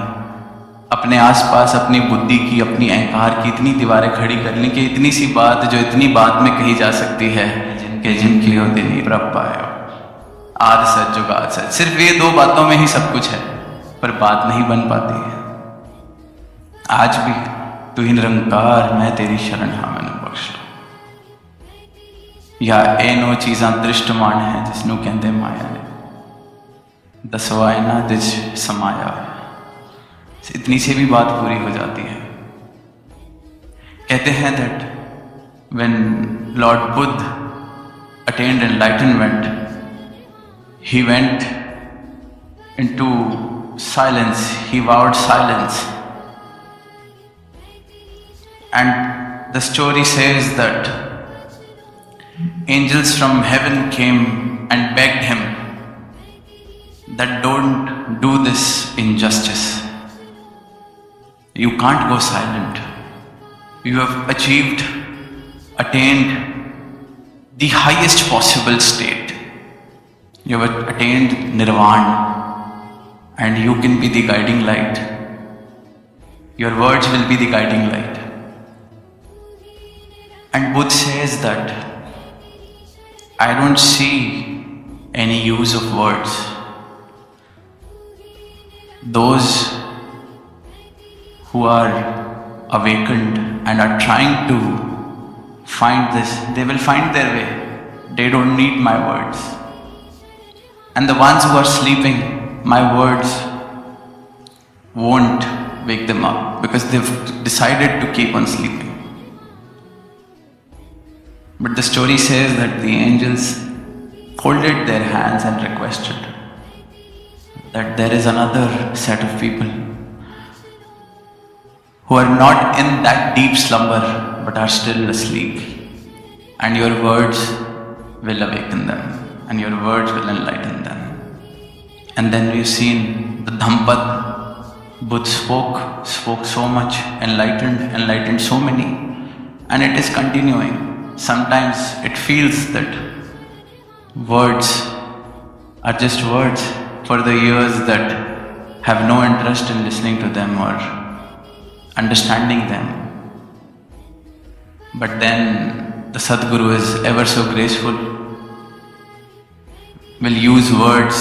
अपने आसपास अपनी बुद्धि की, अपनी अहंकार की इतनी दीवारें खड़ी करने की, इतनी सी बात जो इतनी बात में कही जा सकती है, जिनकी हो दिन प्रभ पाए आद सच जुगाद सच। सिर्फ ये दो बातों में ही सब कुछ है, पर बात नहीं बन पाती है। आज भी तू ही निरंकार मैं तेरी शरण हाँ मैनू बख्श लो, या ए नो चीज़ां दृष्टमान है जिसनों कहते माया ने, दसवाए ना दिज समाया। इतनी से भी बात पूरी हो जाती है। कहते हैं that when Lord Buddha attend enlightenment, he went into silence, he vowed silence, and the story says that angels from heaven came and begged him that don't do this injustice, you can't go silent, you have attained the highest possible state, you have attained nirvana, and you can be the guiding light, your words will be the guiding light. And Buddha says that I don't see any use of words. Those who are awakened and are trying to find this, they will find their way. They don't need my words. And the ones who are sleeping, my words won't wake them up because they've decided to keep on sleeping. But the story says that the angels folded their hands and requested that there is another set of people who are not in that deep slumber but are still asleep, and your words will awaken them and your words will enlighten them. And then we've seen the Dhampad, Buddha spoke so much, enlightened so many, and it is continuing. Sometimes it feels that words are just words for the ears that have no interest in listening to them or understanding them. But then the Sadguru is ever so graceful, will use words,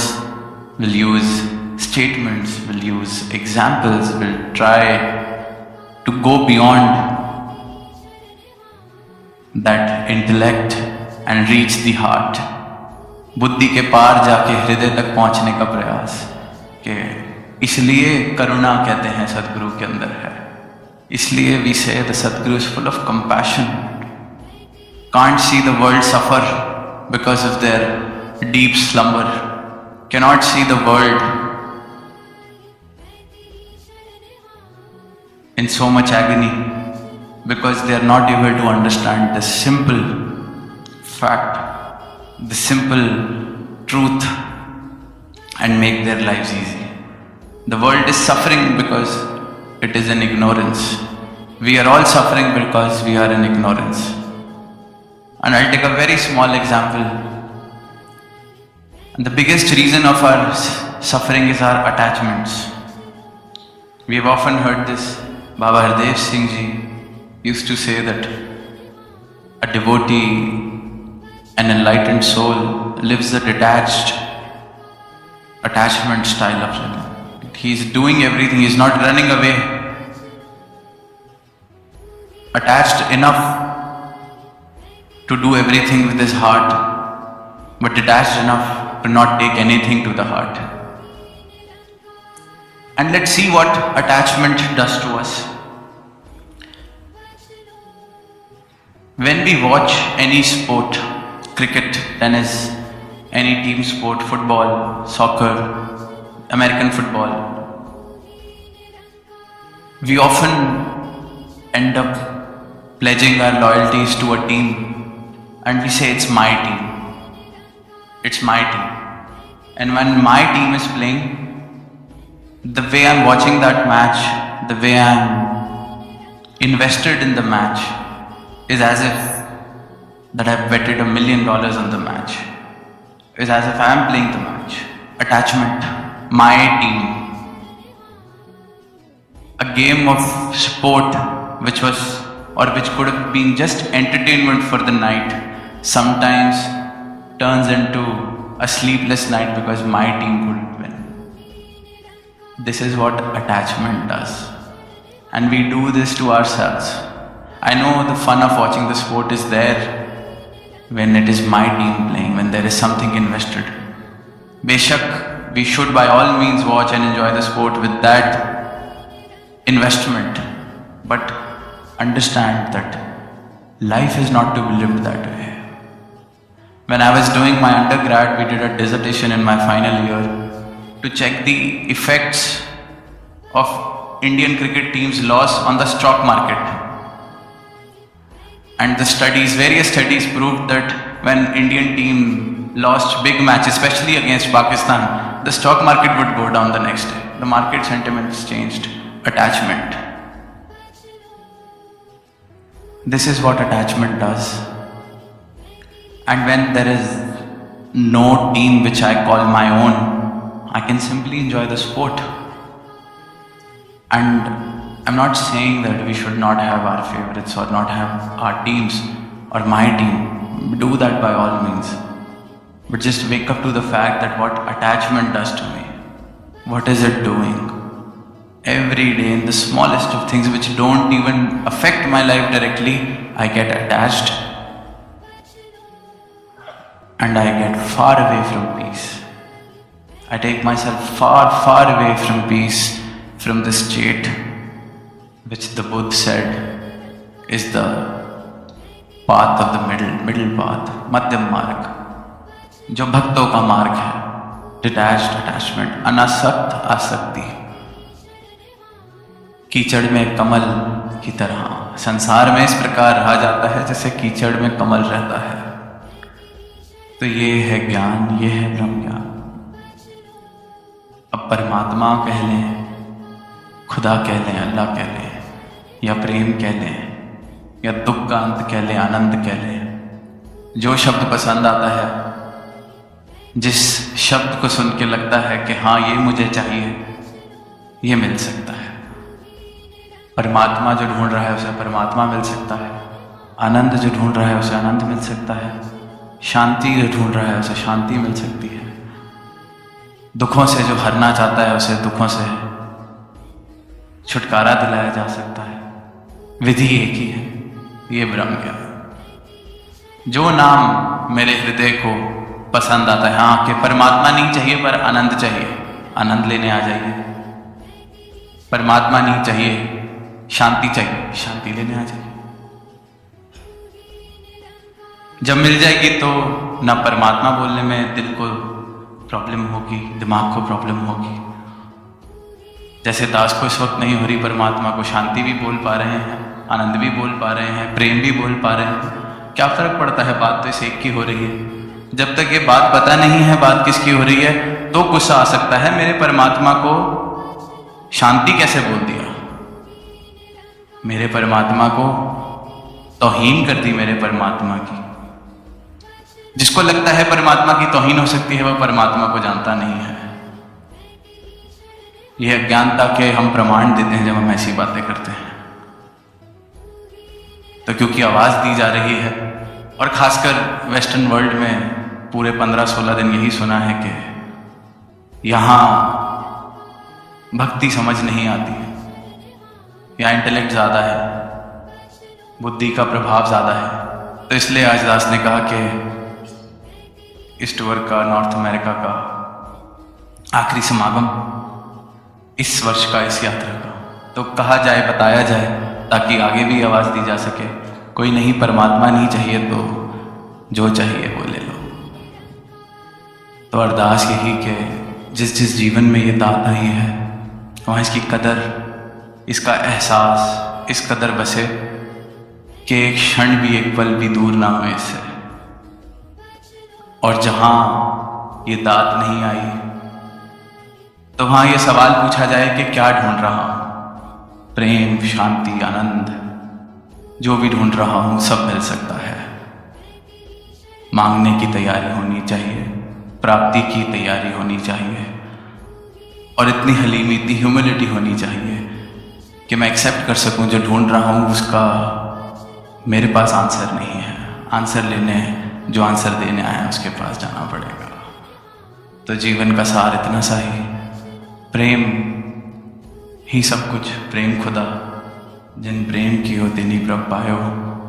will use statements, will use examples, will try to go beyond that intellect and reach the heart. बुद्धि के पार जाके हृदय तक पहुंचने का प्रयास, कि इसलिए करुणा कहते हैं सदगुरु के अंदर है, इसलिए we say the Sadguru is full of compassion, can't see the world suffer because of their deep slumber, cannot see the world in so much agony because they are not able to understand the simple fact, the simple truth, and make their lives easy. The world is suffering because it is in ignorance. We are all suffering because we are in ignorance. And I'll take a very small example. And the biggest reason of our suffering is our attachments. We have often heard this. Baba Hardev Singh Ji used to say that a devotee, an enlightened soul, lives a detached attachment style of living. he is doing everything, he is not running away, attached enough to do everything with his heart, but detached enough to not take anything to the heart. And let's see what attachment does to us. When we watch any sport, cricket, tennis, any team sport, football, soccer, American football, we often end up pledging our loyalties to a team and we say it's my team. It's my team. And when my team is playing, the way I'm watching that match, the way I'm invested in the match is as if that I've betted $1 million on the match. It's as if I'm playing the match. Attachment, my team. A game of sport which could have been just entertainment for the night sometimes turns into a sleepless night because my team couldn't win. This is what attachment does. And we do this to ourselves. I know the fun of watching the sport is there when it is my team playing, when there is something invested. Beshak, we should by all means watch and enjoy the sport with that investment. But understand that life is not to be lived that way. When I was doing my undergrad, we did a dissertation in my final year to check the effects of Indian cricket team's loss on the stock market. And the various studies proved that when Indian team lost big matches, especially against Pakistan, the stock market would go down the next day. The market sentiments changed. Attachment. This is what attachment does. And when there is no team which I call my own, I can simply enjoy the sport. And I'm not saying that we should not have our favorites or not have our teams or my team. Do that by all means. But just wake up to the fact that what attachment does to me. What is it doing? Every day in the smallest of things which don't even affect my life directly, I get attached. And I get far away from peace. I take myself far, far away from peace, from the state which the Buddha said is the path of the middle path, madhyam marg, जो भक्तों का मार्ग है, detached attachment, अनासक्त आसक्ति, कीचड़ में कमल की तरह संसार में इस प्रकार रहा जाता है जैसे कीचड़ में कमल रहता है। तो ये है ज्ञान, ये है ब्रह्म ज्ञान। अब परमात्मा कह लें, खुदा कह लें, अल्लाह कह लें, या प्रेम कह लें, या दुख का अंत कह लें, आनंद कह लें, जो शब्द पसंद आता है, जिस शब्द को सुन के लगता है कि हाँ ये मुझे चाहिए, ये मिल सकता है। परमात्मा जो ढूंढ रहा है उसे परमात्मा मिल सकता है, आनंद जो ढूंढ रहा है उसे आनंद मिल सकता है, शांति जो ढूंढ रहा है उसे शांति मिल सकती है, दुखों से जो हरना चाहता है उसे दुखों से छुटकारा दिलाया जा सकता है। विधि एक ही है, ये ब्रह्म ज्ञान। जो नाम मेरे हृदय को पसंद आता है, हाँ कि परमात्मा नहीं चाहिए पर आनंद चाहिए, आनंद लेने आ जाइए। परमात्मा नहीं चाहिए, शांति चाहिए, शांति लेने आ जाइए। जब मिल जाएगी तो ना परमात्मा बोलने में दिल को प्रॉब्लम होगी, दिमाग को प्रॉब्लम होगी। जैसे दास को इस वक्त नहीं हो रही, परमात्मा को शांति भी बोल पा रहे हैं, आनंद भी बोल पा रहे हैं, प्रेम भी बोल पा रहे हैं। क्या फर्क पड़ता है, बात तो इस एक की हो रही है। जब तक ये बात पता नहीं है बात किसकी हो रही है, तो गुस्सा आ सकता है, मेरे परमात्मा को शांति कैसे बोल दिया, मेरे परमात्मा को तौहीन कर दी मेरे परमात्मा की। जिसको लगता है परमात्मा की तौहीन हो सकती है, वह परमात्मा को जानता नहीं है। यह अज्ञानता के हम प्रमाण देते हैं जब हम ऐसी बातें करते हैं। तो क्योंकि आवाज दी जा रही है, और खासकर वेस्टर्न वर्ल्ड में पूरे 15-16 दिन यही सुना है कि यहाँ भक्ति समझ नहीं आती है, या इंटेलेक्ट ज़्यादा है, बुद्धि का प्रभाव ज़्यादा है। तो इसलिए आज दास ने कहा कि इस टूर का, नॉर्थ अमेरिका का आखिरी समागम इस वर्ष का, इस यात्रा का, तो कहा जाए, बताया जाए, ताकि आगे भी आवाज़ दी जा सके। कोई नहीं, परमात्मा नहीं चाहिए तो जो चाहिए वो ले लो। तो अरदास यही कि जिस जिस जीवन में ये दात आई है वहाँ इसकी कदर, इसका एहसास इस कदर बसे कि एक क्षण भी, एक पल भी दूर ना हो इससे। और जहाँ ये दात नहीं आई तो वहाँ ये सवाल पूछा जाए कि क्या ढूंढ रहा हूँ? प्रेम, शांति, आनंद, जो भी ढूंढ रहा हूँ सब मिल सकता है। मांगने की तैयारी होनी चाहिए, प्राप्ति की तैयारी होनी चाहिए, और इतनी हलीमी, इतनी ह्यूमिलिटी होनी चाहिए कि मैं एक्सेप्ट कर सकूं जो ढूंढ रहा हूं उसका मेरे पास आंसर नहीं है। आंसर लेने, जो आंसर देने आया है उसके पास जाना पड़ेगा। तो जीवन का सार इतना सा ही, प्रेम ही सब कुछ। प्रेम खुदा, जिन प्रेम की हो तिन्हीं प्रभ पायो।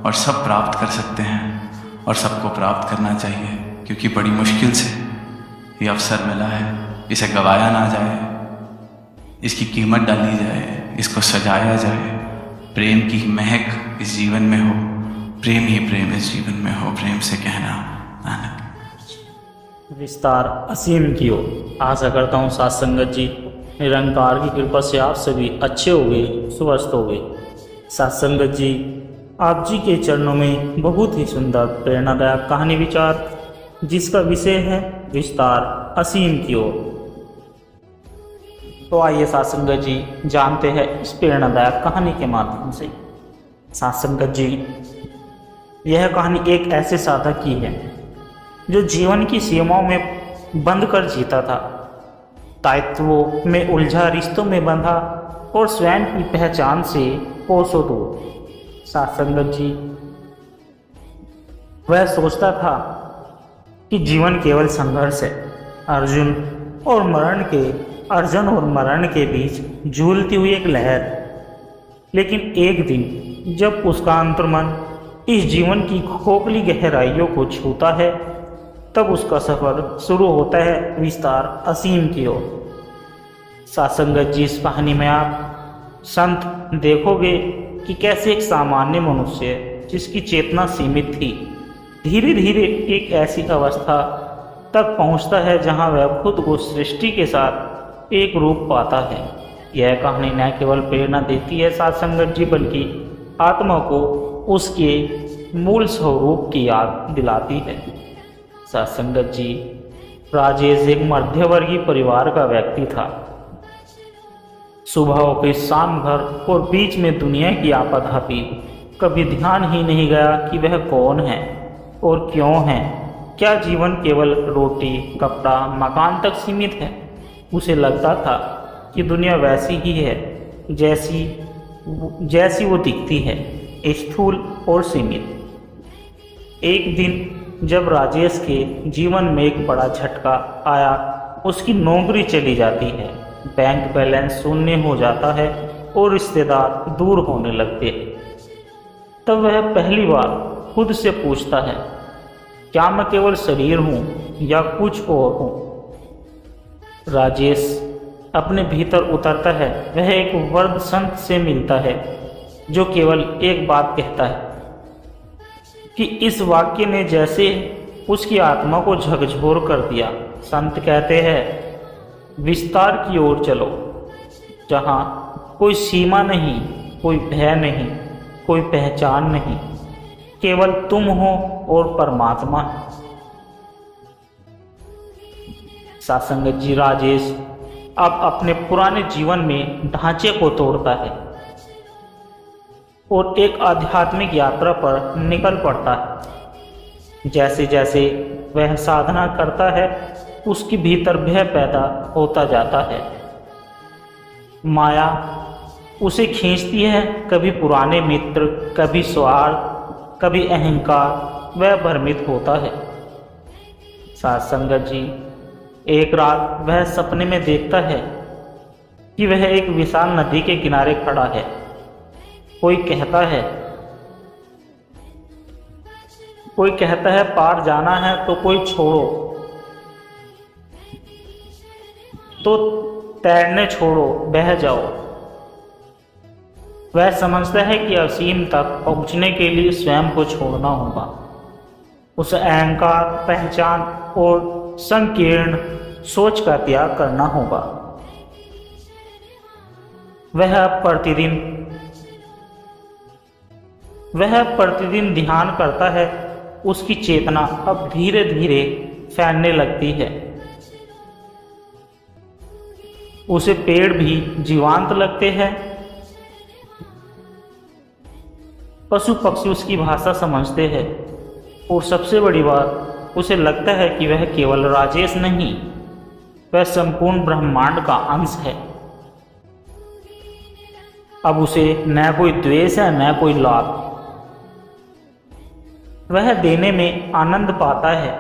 और सब प्राप्त कर सकते हैं और सबको प्राप्त करना चाहिए, क्योंकि बड़ी मुश्किल से ये अवसर मिला है। इसे गवाया ना जाए, इसकी कीमत डाली जाए, इसको सजाया जाए। प्रेम की महक इस जीवन में हो, प्रेम ही प्रेम इस जीवन में हो। प्रेम से कहना नानक। विस्तार असीम की हो। आशा करता हूँ साथ संगत जी निरंकार की कृपा से आप सभी अच्छे हो गए, स्वस्थ हो गए। साथ संगत जी, आप जी के चरणों में बहुत ही सुंदर प्रेरणादायक कहानी विचार, जिसका विषय है विस्तार असीम की ओर। तो आइए साथ संगत जी जानते हैं इस प्रेरणादायक कहानी के माध्यम से। साथ संगत जी, यह कहानी एक ऐसे साधक की है जो जीवन की सीमाओं में बंद कर जीता था, दायित्वों में उलझा, रिश्तों में बंधा और स्वयं की पहचान से कोसों दूर। साथ संगत जी, वह सोचता था कि जीवन केवल संघर्ष है। अर्जुन और मरण के बीच झूलती हुई एक लहर। लेकिन एक दिन जब उसका अंतर्मन इस जीवन की खोखली गहराइयों को छूता है, तब उसका सफर शुरू होता है विस्तार असीम की ओर। साथ संगत जी, इस कहानी में आप संत देखोगे कि कैसे एक सामान्य मनुष्य जिसकी चेतना सीमित थी, धीरे धीरे एक ऐसी अवस्था तक पहुंचता है जहां वह खुद को सृष्टि के साथ एक रूप पाता है। यह कहानी न केवल प्रेरणा देती है साथ संगत जी, बल्कि आत्मा को उसके मूल स्वरूप की याद दिलाती है। साथ संगत जी, राजेश एक मध्यवर्गीय परिवार का व्यक्ति था। सुबह के शाम घर और बीच में दुनिया की आपाधापी। कभी ध्यान ही नहीं गया कि वह कौन है और क्यों है। क्या जीवन केवल रोटी, कपड़ा, मकान तक सीमित है? उसे लगता था कि दुनिया वैसी ही है जैसी वो दिखती है, स्थूल और सीमित। एक दिन जब राजेश के जीवन में एक बड़ा झटका आया, उसकी नौकरी चली जाती है, बैंक बैलेंस शून्य हो जाता है और रिश्तेदार दूर होने लगते हैं। तब वह पहली बार खुद से पूछता है, क्या मैं केवल शरीर हूँ या कुछ और हूँ? राजेश अपने भीतर उतरता है। वह एक वृद्ध संत से मिलता है जो केवल एक बात कहता है कि इस वाक्य ने जैसे उसकी आत्मा को झकझोर कर दिया। संत कहते हैं, विस्तार की ओर चलो, जहाँ कोई सीमा नहीं, कोई भय नहीं, कोई पहचान नहीं, केवल तुम हो और परमात्मा। साथ संगत जी, राजेश अब अपने पुराने जीवन में ढांचे को तोड़ता है और एक आध्यात्मिक यात्रा पर निकल पड़ता है। जैसे जैसे वह साधना करता है, उसके भीतर भय पैदा होता जाता है। माया उसे खींचती है, कभी पुराने मित्र, कभी स्वार्थ, कभी अहंकार। वह भ्रमित होता है। साथ संगत जी, एक रात वह सपने में देखता है कि वह एक विशाल नदी के किनारे खड़ा है। कोई कहता है पार जाना है तो कोई छोड़ो, तो तैरने छोड़ो, बह जाओ। वह समझता है कि असीम तक पहुंचने के लिए स्वयं को छोड़ना होगा। उस अहंकार, पहचान और संकीर्ण सोच का त्याग करना होगा। वह प्रतिदिन ध्यान करता है। उसकी चेतना अब धीरे धीरे फैलने लगती है। उसे पेड़ भी जीवंत लगते हैं। पशु पक्षी उसकी भाषा समझते हैं। और सबसे बड़ी बात, उसे लगता है कि वह केवल राजेश नहीं, वह संपूर्ण ब्रह्मांड का अंश है। अब उसे न कोई द्वेष है न कोई लाभ। वह देने में आनंद पाता है,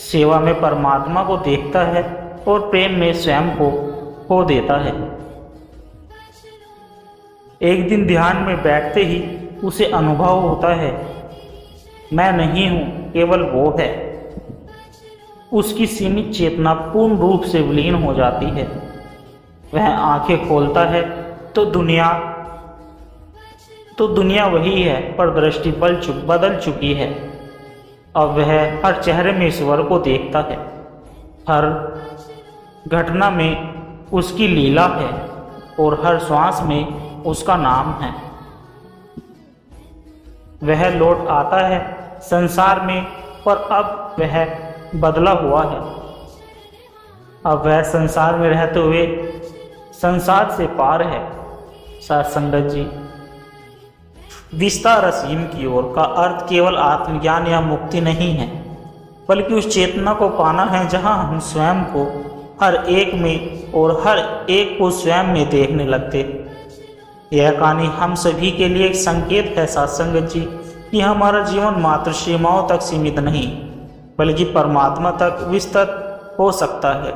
सेवा में परमात्मा को देखता है और प्रेम में स्वयं को खो देता है। एक दिन ध्यान में बैठते ही उसे अनुभव होता है, मैं नहीं हूं, केवल वो है। उसकी सीमित चेतना पूर्ण रूप से विलीन हो जाती है। वह आंखें खोलता है तो दुनिया वही है, पर दृष्टि बदल चुकी है। अब वह हर चेहरे में ईश्वर को देखता है। हर घटना में उसकी लीला है और हर श्वास में उसका नाम है। वह लौट आता है संसार में, पर अब वह बदला हुआ है। अब वह संसार में रहते हुए संसार से पार है। साथ संगत जी, विस्तार असीम की ओर का अर्थ केवल आत्मज्ञान या मुक्ति नहीं है, बल्कि उस चेतना को पाना है जहां हम स्वयं को हर एक में और हर एक को स्वयं में देखने लगते। यह कहानी हम सभी के लिए एक संकेत है सत्संगत जी, कि हमारा जीवन मात्र सीमाओं तक सीमित नहीं, बल्कि परमात्मा तक विस्तृत हो सकता है,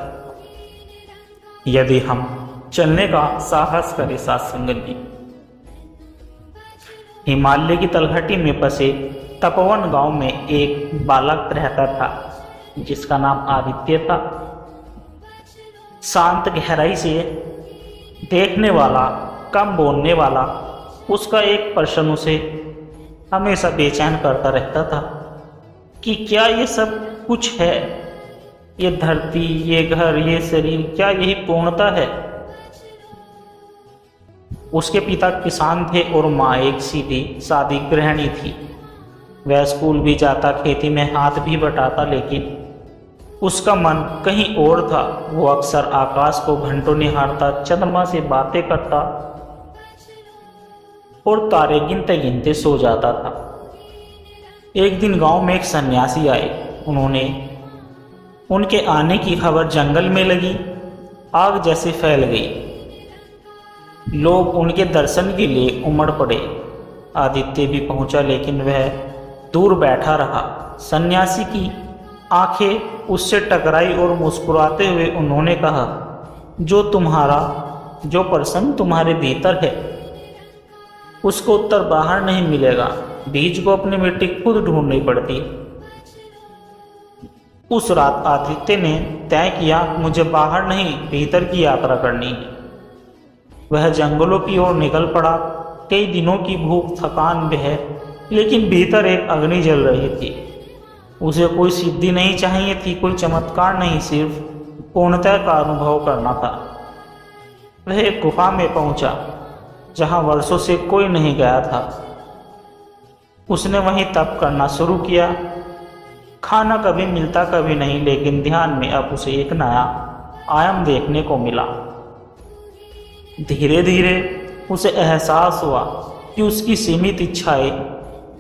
यदि हम चलने का साहस करें। सत्संगत जी, हिमालय की तलहटी में बसे तपोवन गांव में एक बालक रहता था, जिसका नाम आदित्य था। शांत, गहराई से देखने वाला, कम बोलने वाला। उसका एक प्रश्न उसे हमेशा बेचैन करता रहता था कि क्या ये सब कुछ है? ये धरती, ये घर, ये शरीर, क्या यही पूर्णता है? उसके पिता किसान थे और माँ एक सीधी सादी गृहिणी थी। वह स्कूल भी जाता, खेती में हाथ भी बटाता, लेकिन उसका मन कहीं और था। वो अक्सर आकाश को घंटों निहारता, चंद्रमा से बातें करता और तारे गिनते गिनते सो जाता था। एक दिन गांव में एक सन्यासी आए। उनके आने की खबर जंगल में लगी, आग जैसे फैल गई। लोग उनके दर्शन के लिए उमड़ पड़े। आदित्य भी पहुंचा, लेकिन वह दूर बैठा रहा। सन्यासी की आंखें उससे टकराई और मुस्कुराते हुए उन्होंने कहा, जो प्रश्न तुम्हारे भीतर है, उसको उत्तर बाहर नहीं मिलेगा। बीज को अपनी मिट्टी खुद ढूंढनी पड़ती है। उस रात आदित्य ने तय किया, मुझे बाहर नहीं, भीतर की यात्रा करनी है। वह जंगलों की ओर निकल पड़ा। कई दिनों की भूख, थकान वह, लेकिन भीतर एक अग्नि जल रही थी। उसे कोई सिद्धि नहीं चाहिए थी, कोई चमत्कार नहीं, सिर्फ पूर्णता का अनुभव करना था। वह एक गुफा में पहुंचा जहां वर्षों से कोई नहीं गया था। उसने वहीं तप करना शुरू किया। खाना कभी मिलता कभी नहीं, लेकिन ध्यान में अब उसे एक नया आयाम देखने को मिला। धीरे धीरे उसे एहसास हुआ कि उसकी सीमित इच्छाएं,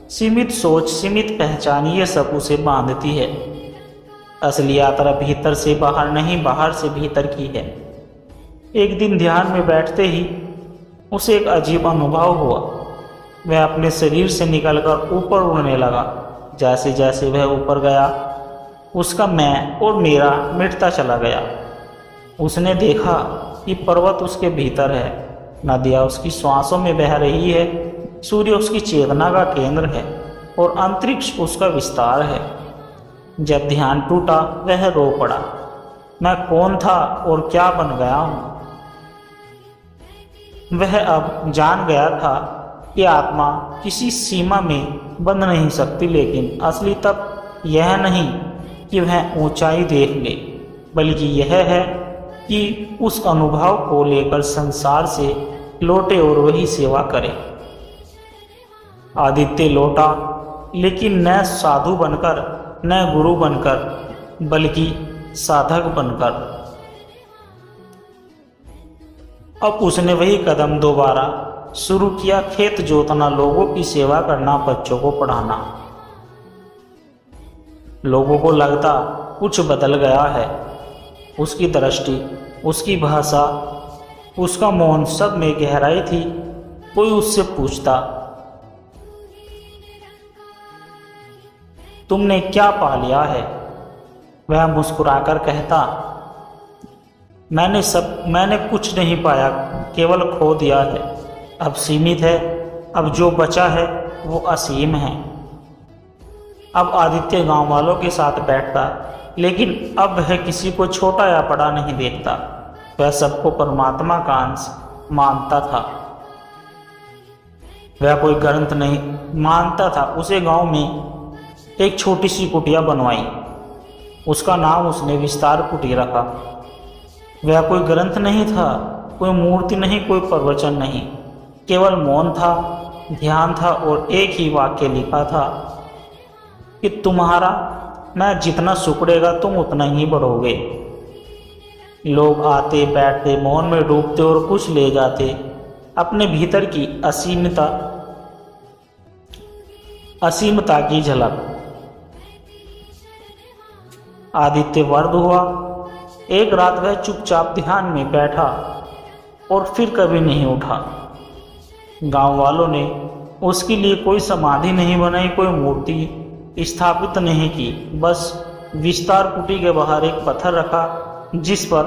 सीमित सोच, सीमित पहचान, ये सब उसे बांधती है। असली यात्रा भीतर से बाहर नहीं, बाहर से भीतर की है। एक दिन ध्यान में बैठते ही उसे एक अजीब अनुभव हुआ। वह अपने शरीर से निकलकर ऊपर उड़ने लगा। जैसे जैसे वह ऊपर गया, उसका मैं और मेरा मिटता चला गया। उसने देखा कि पर्वत उसके भीतर है, नदियाँ उसकी श्वासों में बह रही है, सूर्य उसकी चेतना का केंद्र है और अंतरिक्ष उसका विस्तार है। जब ध्यान टूटा वह रो पड़ा, मैं कौन था और क्या बन गया हूँ। वह अब जान गया था कि आत्मा किसी सीमा में बंध नहीं सकती, लेकिन असली तप यह नहीं कि वह ऊंचाई देख ले, बल्कि यह है कि उस अनुभव को लेकर संसार से लौटे और वही सेवा करे। आदित्य लौटा, लेकिन न साधु बनकर न गुरु बनकर, बल्कि साधक बनकर। अब उसने वही कदम दोबारा शुरू किया, खेत जोतना, लोगों की सेवा करना, बच्चों को पढ़ाना। लोगों को लगता कुछ बदल गया है। उसकी दृष्टि, उसकी भाषा, उसका मौन, सब में गहराई थी। कोई उससे पूछता, तुमने क्या पा लिया है? वह मुस्कुराकर कहता, मैंने कुछ नहीं पाया, केवल खो दिया है। अब सीमित है, अब जो बचा है वो असीम है। अब आदित्य गांव वालों के साथ बैठता, लेकिन अब वह किसी को छोटा या बड़ा नहीं देखता। वह सबको परमात्मा का अंश मानता था। वह कोई ग्रंथ नहीं मानता था। उसे गांव में एक छोटी सी कुटिया बनवाई, उसका नाम उसने विस्तार कुटी रखा। वह कोई ग्रंथ नहीं था, कोई मूर्ति नहीं, कोई प्रवचन नहीं, केवल मौन था, ध्यान था और एक ही वाक्य लिखा था कि तुम्हारा मैं जितना सिकुड़ेगा तुम उतना ही बढ़ोगे। लोग आते बैठते, मौन में डूबते और कुछ ले जाते, अपने भीतर की असीमता की झलक। आदित्य वर्द हुआ। एक रात वह चुपचाप ध्यान में बैठा और फिर कभी नहीं उठा। गांव वालों ने उसके लिए कोई समाधि नहीं बनाई, कोई मूर्ति स्थापित नहीं की। बस विस्तार कुटी के बाहर एक पत्थर रखा, जिस पर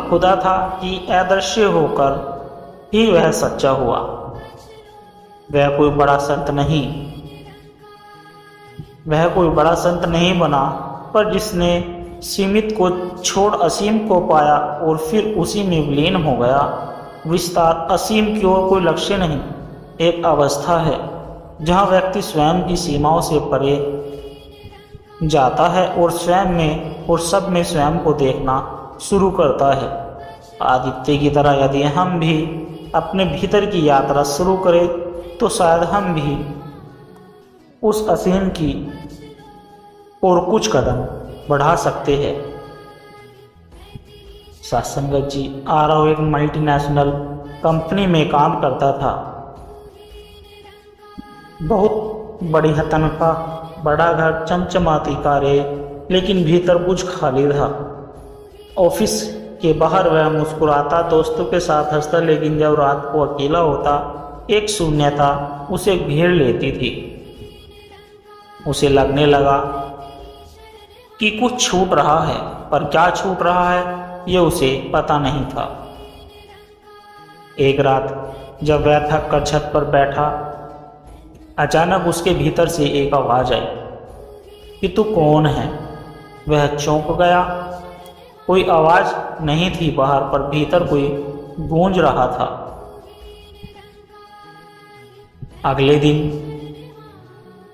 खुदा था कि अदृश्य होकर ही वह सच्चा हुआ। वह कोई बड़ा संत नहीं बना, पर जिसने सीमित को छोड़ असीम को पाया और फिर उसी में विलीन हो गया। विस्तार असीम की ओर कोई लक्ष्य नहीं, एक अवस्था है जहाँ व्यक्ति स्वयं की सीमाओं से परे जाता है और स्वयं में और सब में स्वयं को देखना शुरू करता है। आदित्य की तरह यदि हम भी अपने भीतर की यात्रा शुरू करें तो शायद हम भी उस असीम की और कुछ कदम बढ़ा सकते हैं। सत्संगत जी आरव एक मल्टीनेशनल कंपनी में काम करता था। बहुत बड़ी तनख्वाह, बड़ा घर, चमचमाती कारें, लेकिन भीतर कुछ खाली था। ऑफिस के बाहर वह मुस्कुराता, दोस्तों के साथ हंसता, लेकिन जब रात को अकेला होता एक शून्यता उसे घेर लेती थी। उसे लगने लगा कि कुछ छूट रहा है, पर क्या छूट रहा है ये उसे पता नहीं था। एक रात जब वह थक कर छत पर बैठा, अचानक उसके भीतर से एक आवाज आई कि तू कौन है? वह चौंक गया। कोई आवाज नहीं थी बाहर, पर भीतर कोई गूंज रहा था। अगले दिन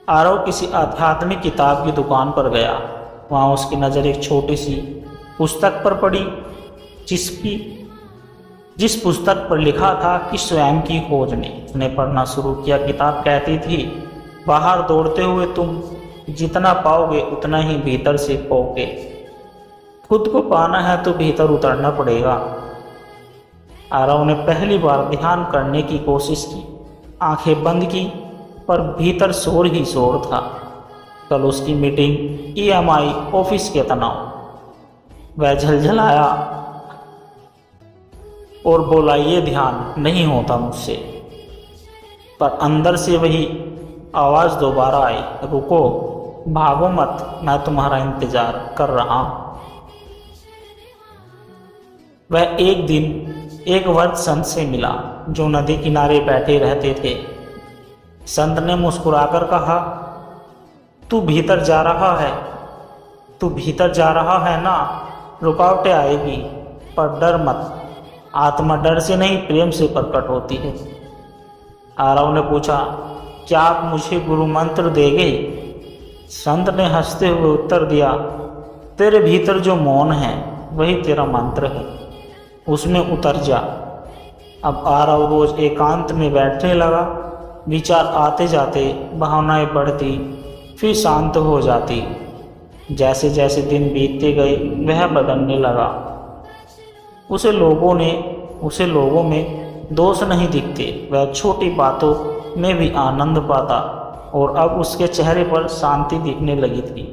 आरव किसी आध्यात्मिक किताब की दुकान पर गया। वहाँ उसकी नज़र एक छोटी सी पुस्तक पर पड़ी, जिस पुस्तक पर लिखा था कि स्वयं की खोज ने। उसने पढ़ना शुरू किया। किताब कहती थी, बाहर दौड़ते हुए तुम जितना पाओगे उतना ही भीतर से पाओगे। खुद को पाना है तो भीतर उतरना पड़ेगा। आरव ने पहली बार ध्यान करने की कोशिश की, आंखें बंद की, पर भीतर शोर ही शोर था। कल उसकी मीटिंग, EMI, ऑफिस के तनाव। वह झलझलाया और बोला, ये ध्यान नहीं होता मुझसे। पर अंदर से वही आवाज़ दोबारा आई, रुको, भागो मत, मैं तुम्हारा इंतजार कर रहा हूं। वह एक दिन एक वृद्ध संत से मिला जो नदी किनारे बैठे रहते थे। संत ने मुस्कुराकर कहा, तू भीतर जा रहा है, तू भीतर जा रहा है ना, रुकावटें आएगी पर डर मत, आत्मा डर से नहीं प्रेम से प्रकट होती है। आरव ने पूछा, क्या आप मुझे गुरु मंत्र देंगे? संत ने हंसते हुए उत्तर दिया, तेरे भीतर जो मौन है वही तेरा मंत्र है, उसमें उतर जा। अब आरव रोज एकांत में बैठने लगा। विचार आते जाते, भावनाएं बढ़ती फिर शांत हो जाती। जैसे जैसे दिन बीतते गए वह बदलने लगा। उसे लोगों में दोष नहीं दिखते, वह छोटी बातों में भी आनंद पाता और अब उसके चेहरे पर शांति दिखने लगी थी।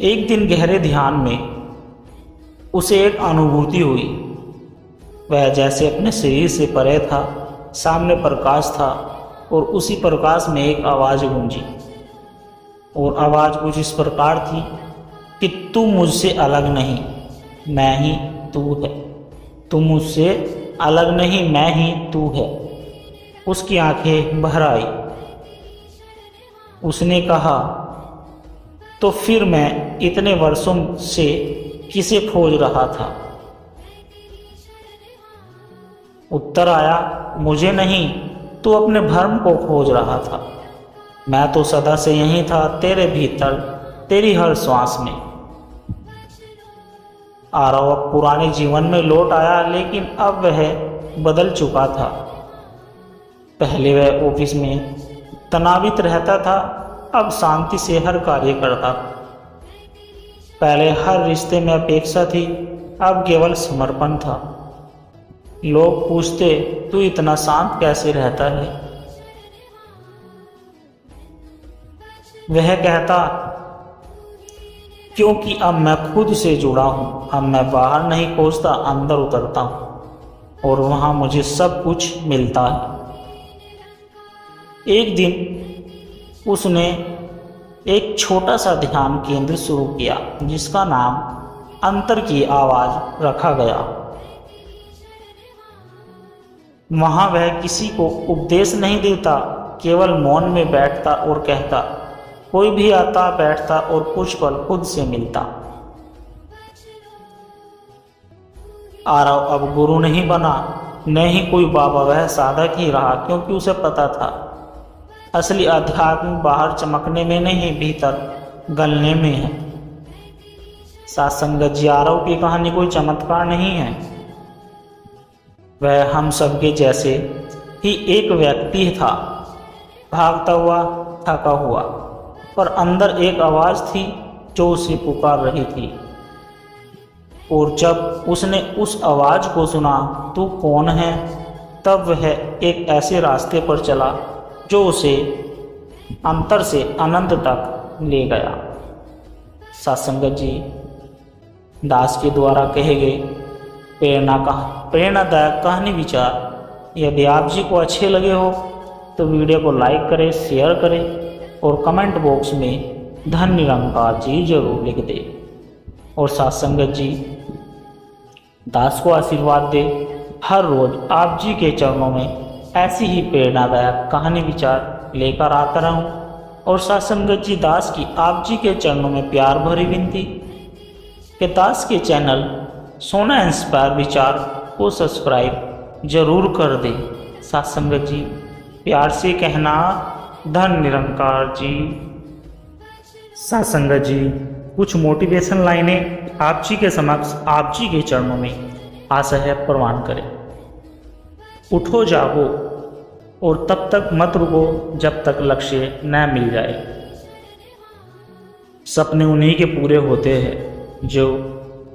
एक दिन गहरे ध्यान में उसे एक अनुभूति हुई। वह जैसे अपने शरीर से परे था, सामने प्रकाश था और उसी प्रकाश में एक आवाज़ गूंजी और आवाज़ कुछ इस प्रकार थी कि तू मुझसे अलग नहीं, मैं ही तू है। तू मुझसे अलग नहीं, मैं ही तू है। उसकी आंखें भर आई। उसने कहा, तो फिर मैं इतने वर्षों से किसे खोज रहा था? उत्तर आया, मुझे नहीं, तू अपने भ्रम को खोज रहा था। मैं तो सदा से यही था, तेरे भीतर, तेरी हर श्वास में। आरव पुराने जीवन में लौट आया, लेकिन अब वह बदल चुका था। पहले वह ऑफिस में तनावित रहता था, अब शांति से हर कार्य करता। पहले हर रिश्ते में अपेक्षा थी, अब केवल समर्पण था। लोग पूछते, तू इतना शांत कैसे रहता है? वह कहता, क्योंकि अब मैं खुद से जुड़ा हूं। अब मैं बाहर नहीं खोजता, अंदर उतरता हूं और वहां मुझे सब कुछ मिलता है। एक दिन उसने एक छोटा सा ध्यान केंद्र शुरू किया जिसका नाम अंतर की आवाज रखा गया। वहां वह किसी को उपदेश नहीं देता, केवल मौन में बैठता और कहता, कोई भी आता बैठता और कुछ पल खुद से मिलता। आरव अब गुरु नहीं बना, न ही कोई बाबा, वह साधक ही रहा, क्योंकि उसे पता था असली अध्यात्म बाहर चमकने में नहीं, भीतर गलने में है। सत्संग जी, आरव की कहानी कोई चमत्कार नहीं है। वह हम सबके जैसे ही एक व्यक्ति था, भागता हुआ, थका हुआ, पर अंदर एक आवाज थी जो उसे पुकार रही थी। और जब उसने उस आवाज को सुना, तू कौन है, तब वह एक ऐसे रास्ते पर चला जो उसे अंतर से अनंत तक ले गया। सत्संग जी दास के द्वारा कहे गए प्रेरणादायक कहानी विचार यदि आप जी को अच्छे लगे हो तो वीडियो को लाइक करें, शेयर करें और कमेंट बॉक्स में धन निरंकार जी जरूर लिख दें। और सत्संग जी दास को आशीर्वाद दे, हर रोज आप जी के चरणों में ऐसी ही प्रेरणादायक कहानी विचार लेकर आता रहूं। और सत्संगत जी दास की आप जी के चरणों में प्यार भरी विनती कि दास के चैनल सोना इंस्पायर विचार को सब्सक्राइब जरूर कर दे। सत्संगत जी प्यार से कहना, धन निरंकार जी। सत्संगत जी कुछ मोटिवेशन लाइनें आप जी के समक्ष, आप जी के चरणों में आशा है प्रवान करें। उठो जागो और तब तक मत रुको जब तक लक्ष्य न मिल जाए। सपने उन्हीं के पूरे होते हैं जो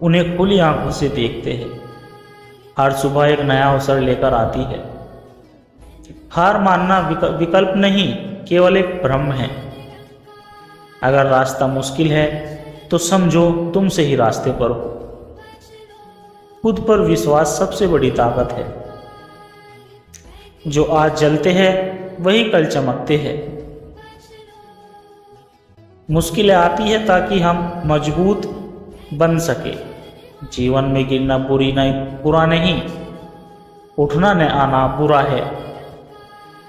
उन्हें खुली आंखों से देखते हैं। हर सुबह एक नया अवसर लेकर आती है। हार मानना विकल्प नहीं, केवल एक भ्रम है। अगर रास्ता मुश्किल है तो समझो तुम सही रास्ते पर हो। खुद पर विश्वास सबसे बड़ी ताकत है। जो आज जलते हैं वही कल चमकते हैं। मुश्किलें आती है ताकि हम मजबूत बन सके। जीवन में गिरना बुरा नहीं, उठना न आना बुरा है।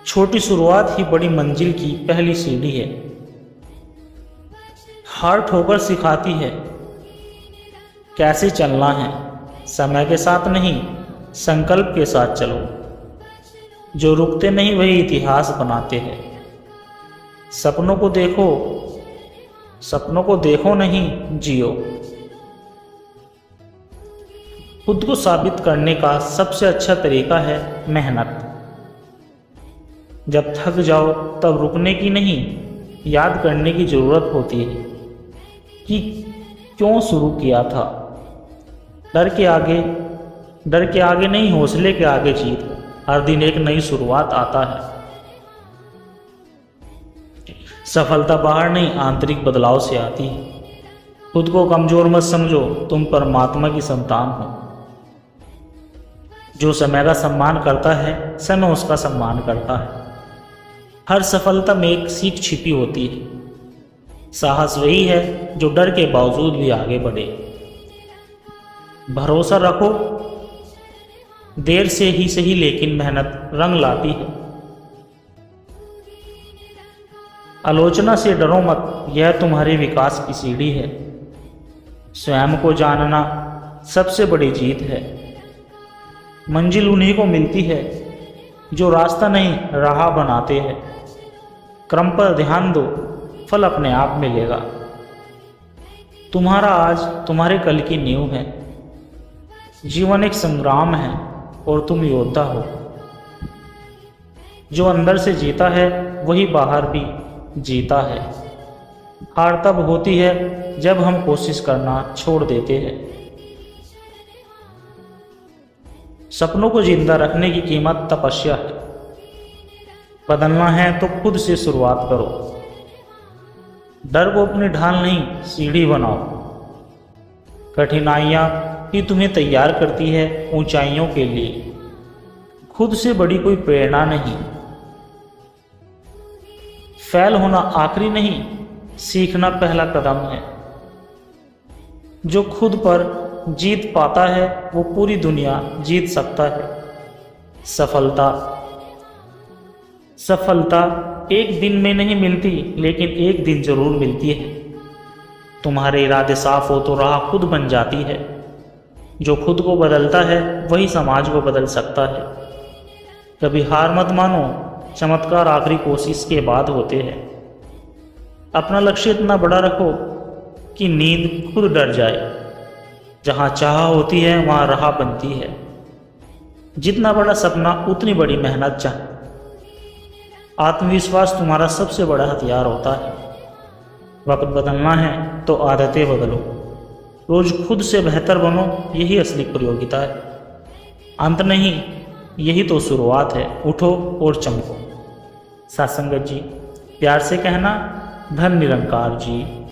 छोटी शुरुआत ही बड़ी मंजिल की पहली सीढ़ी है। हार ठोकर सिखाती है कैसे चलना है। समय के साथ नहीं, संकल्प के साथ चलो। जो रुकते नहीं वही इतिहास बनाते हैं। सपनों को देखो नहीं, जियो। खुद को साबित करने का सबसे अच्छा तरीका है मेहनत। जब थक जाओ तब रुकने की नहीं, याद करने की ज़रूरत होती है कि क्यों शुरू किया था। डर के आगे नहीं, हौसले के आगे जीत। हर दिन एक नई शुरुआत आता है। सफलता बाहर नहीं, आंतरिक बदलाव से आती है। खुद को कमजोर मत समझो, तुम परमात्मा की संतान हो। जो समय का सम्मान करता है, समय उसका सम्मान करता है। हर सफलता में एक सीख छिपी होती है। साहस वही है जो डर के बावजूद भी आगे बढ़े। भरोसा रखो, देर से ही सही लेकिन मेहनत रंग लाती है। आलोचना से डरो मत, यह तुम्हारे विकास की सीढ़ी है। स्वयं को जानना सबसे बड़ी जीत है। मंजिल उन्हीं को मिलती है जो रास्ता नहीं, राह बनाते हैं। क्रम पर ध्यान दो, फल अपने आप मिलेगा। तुम्हारा आज तुम्हारे कल की नींव है। जीवन एक संग्राम है और तुम योद्धा हो। जो अंदर से जीता है वही बाहर भी जीता है। हार तब होती है जब हम कोशिश करना छोड़ देते हैं। सपनों को जिंदा रखने की कीमत तपस्या है। बदलना है तो खुद से शुरुआत करो। डर को अपनी ढाल नहीं, सीढ़ी बनाओ। कठिनाइयाँ ही तुम्हें तैयार करती है ऊंचाइयों के लिए। खुद से बड़ी कोई प्रेरणा नहीं। फेल होना आखिरी नहीं, सीखना पहला कदम है। जो खुद पर जीत पाता है वो पूरी दुनिया जीत सकता है। सफलता एक दिन में नहीं मिलती, लेकिन एक दिन जरूर मिलती है। तुम्हारे इरादे साफ हो तो राह खुद बन जाती है। जो खुद को बदलता है वही समाज को बदल सकता है। कभी हार मत मानो, चमत्कार आखिरी कोशिश के बाद होते हैं। अपना लक्ष्य इतना बड़ा रखो कि नींद खुद डर जाए। जहाँ चाह होती है वहाँ राह बनती है। जितना बड़ा सपना उतनी बड़ी मेहनत चाहिए। आत्मविश्वास तुम्हारा सबसे बड़ा हथियार होता है। वक्त बदलना है तो आदतें बदलो। रोज खुद से बेहतर बनो, यही असली प्रतियोगिता है। अंत नहीं, यही तो शुरुआत है। उठो और चमको। सत्संगत जी, प्यार से कहना, धन निरंकार जी।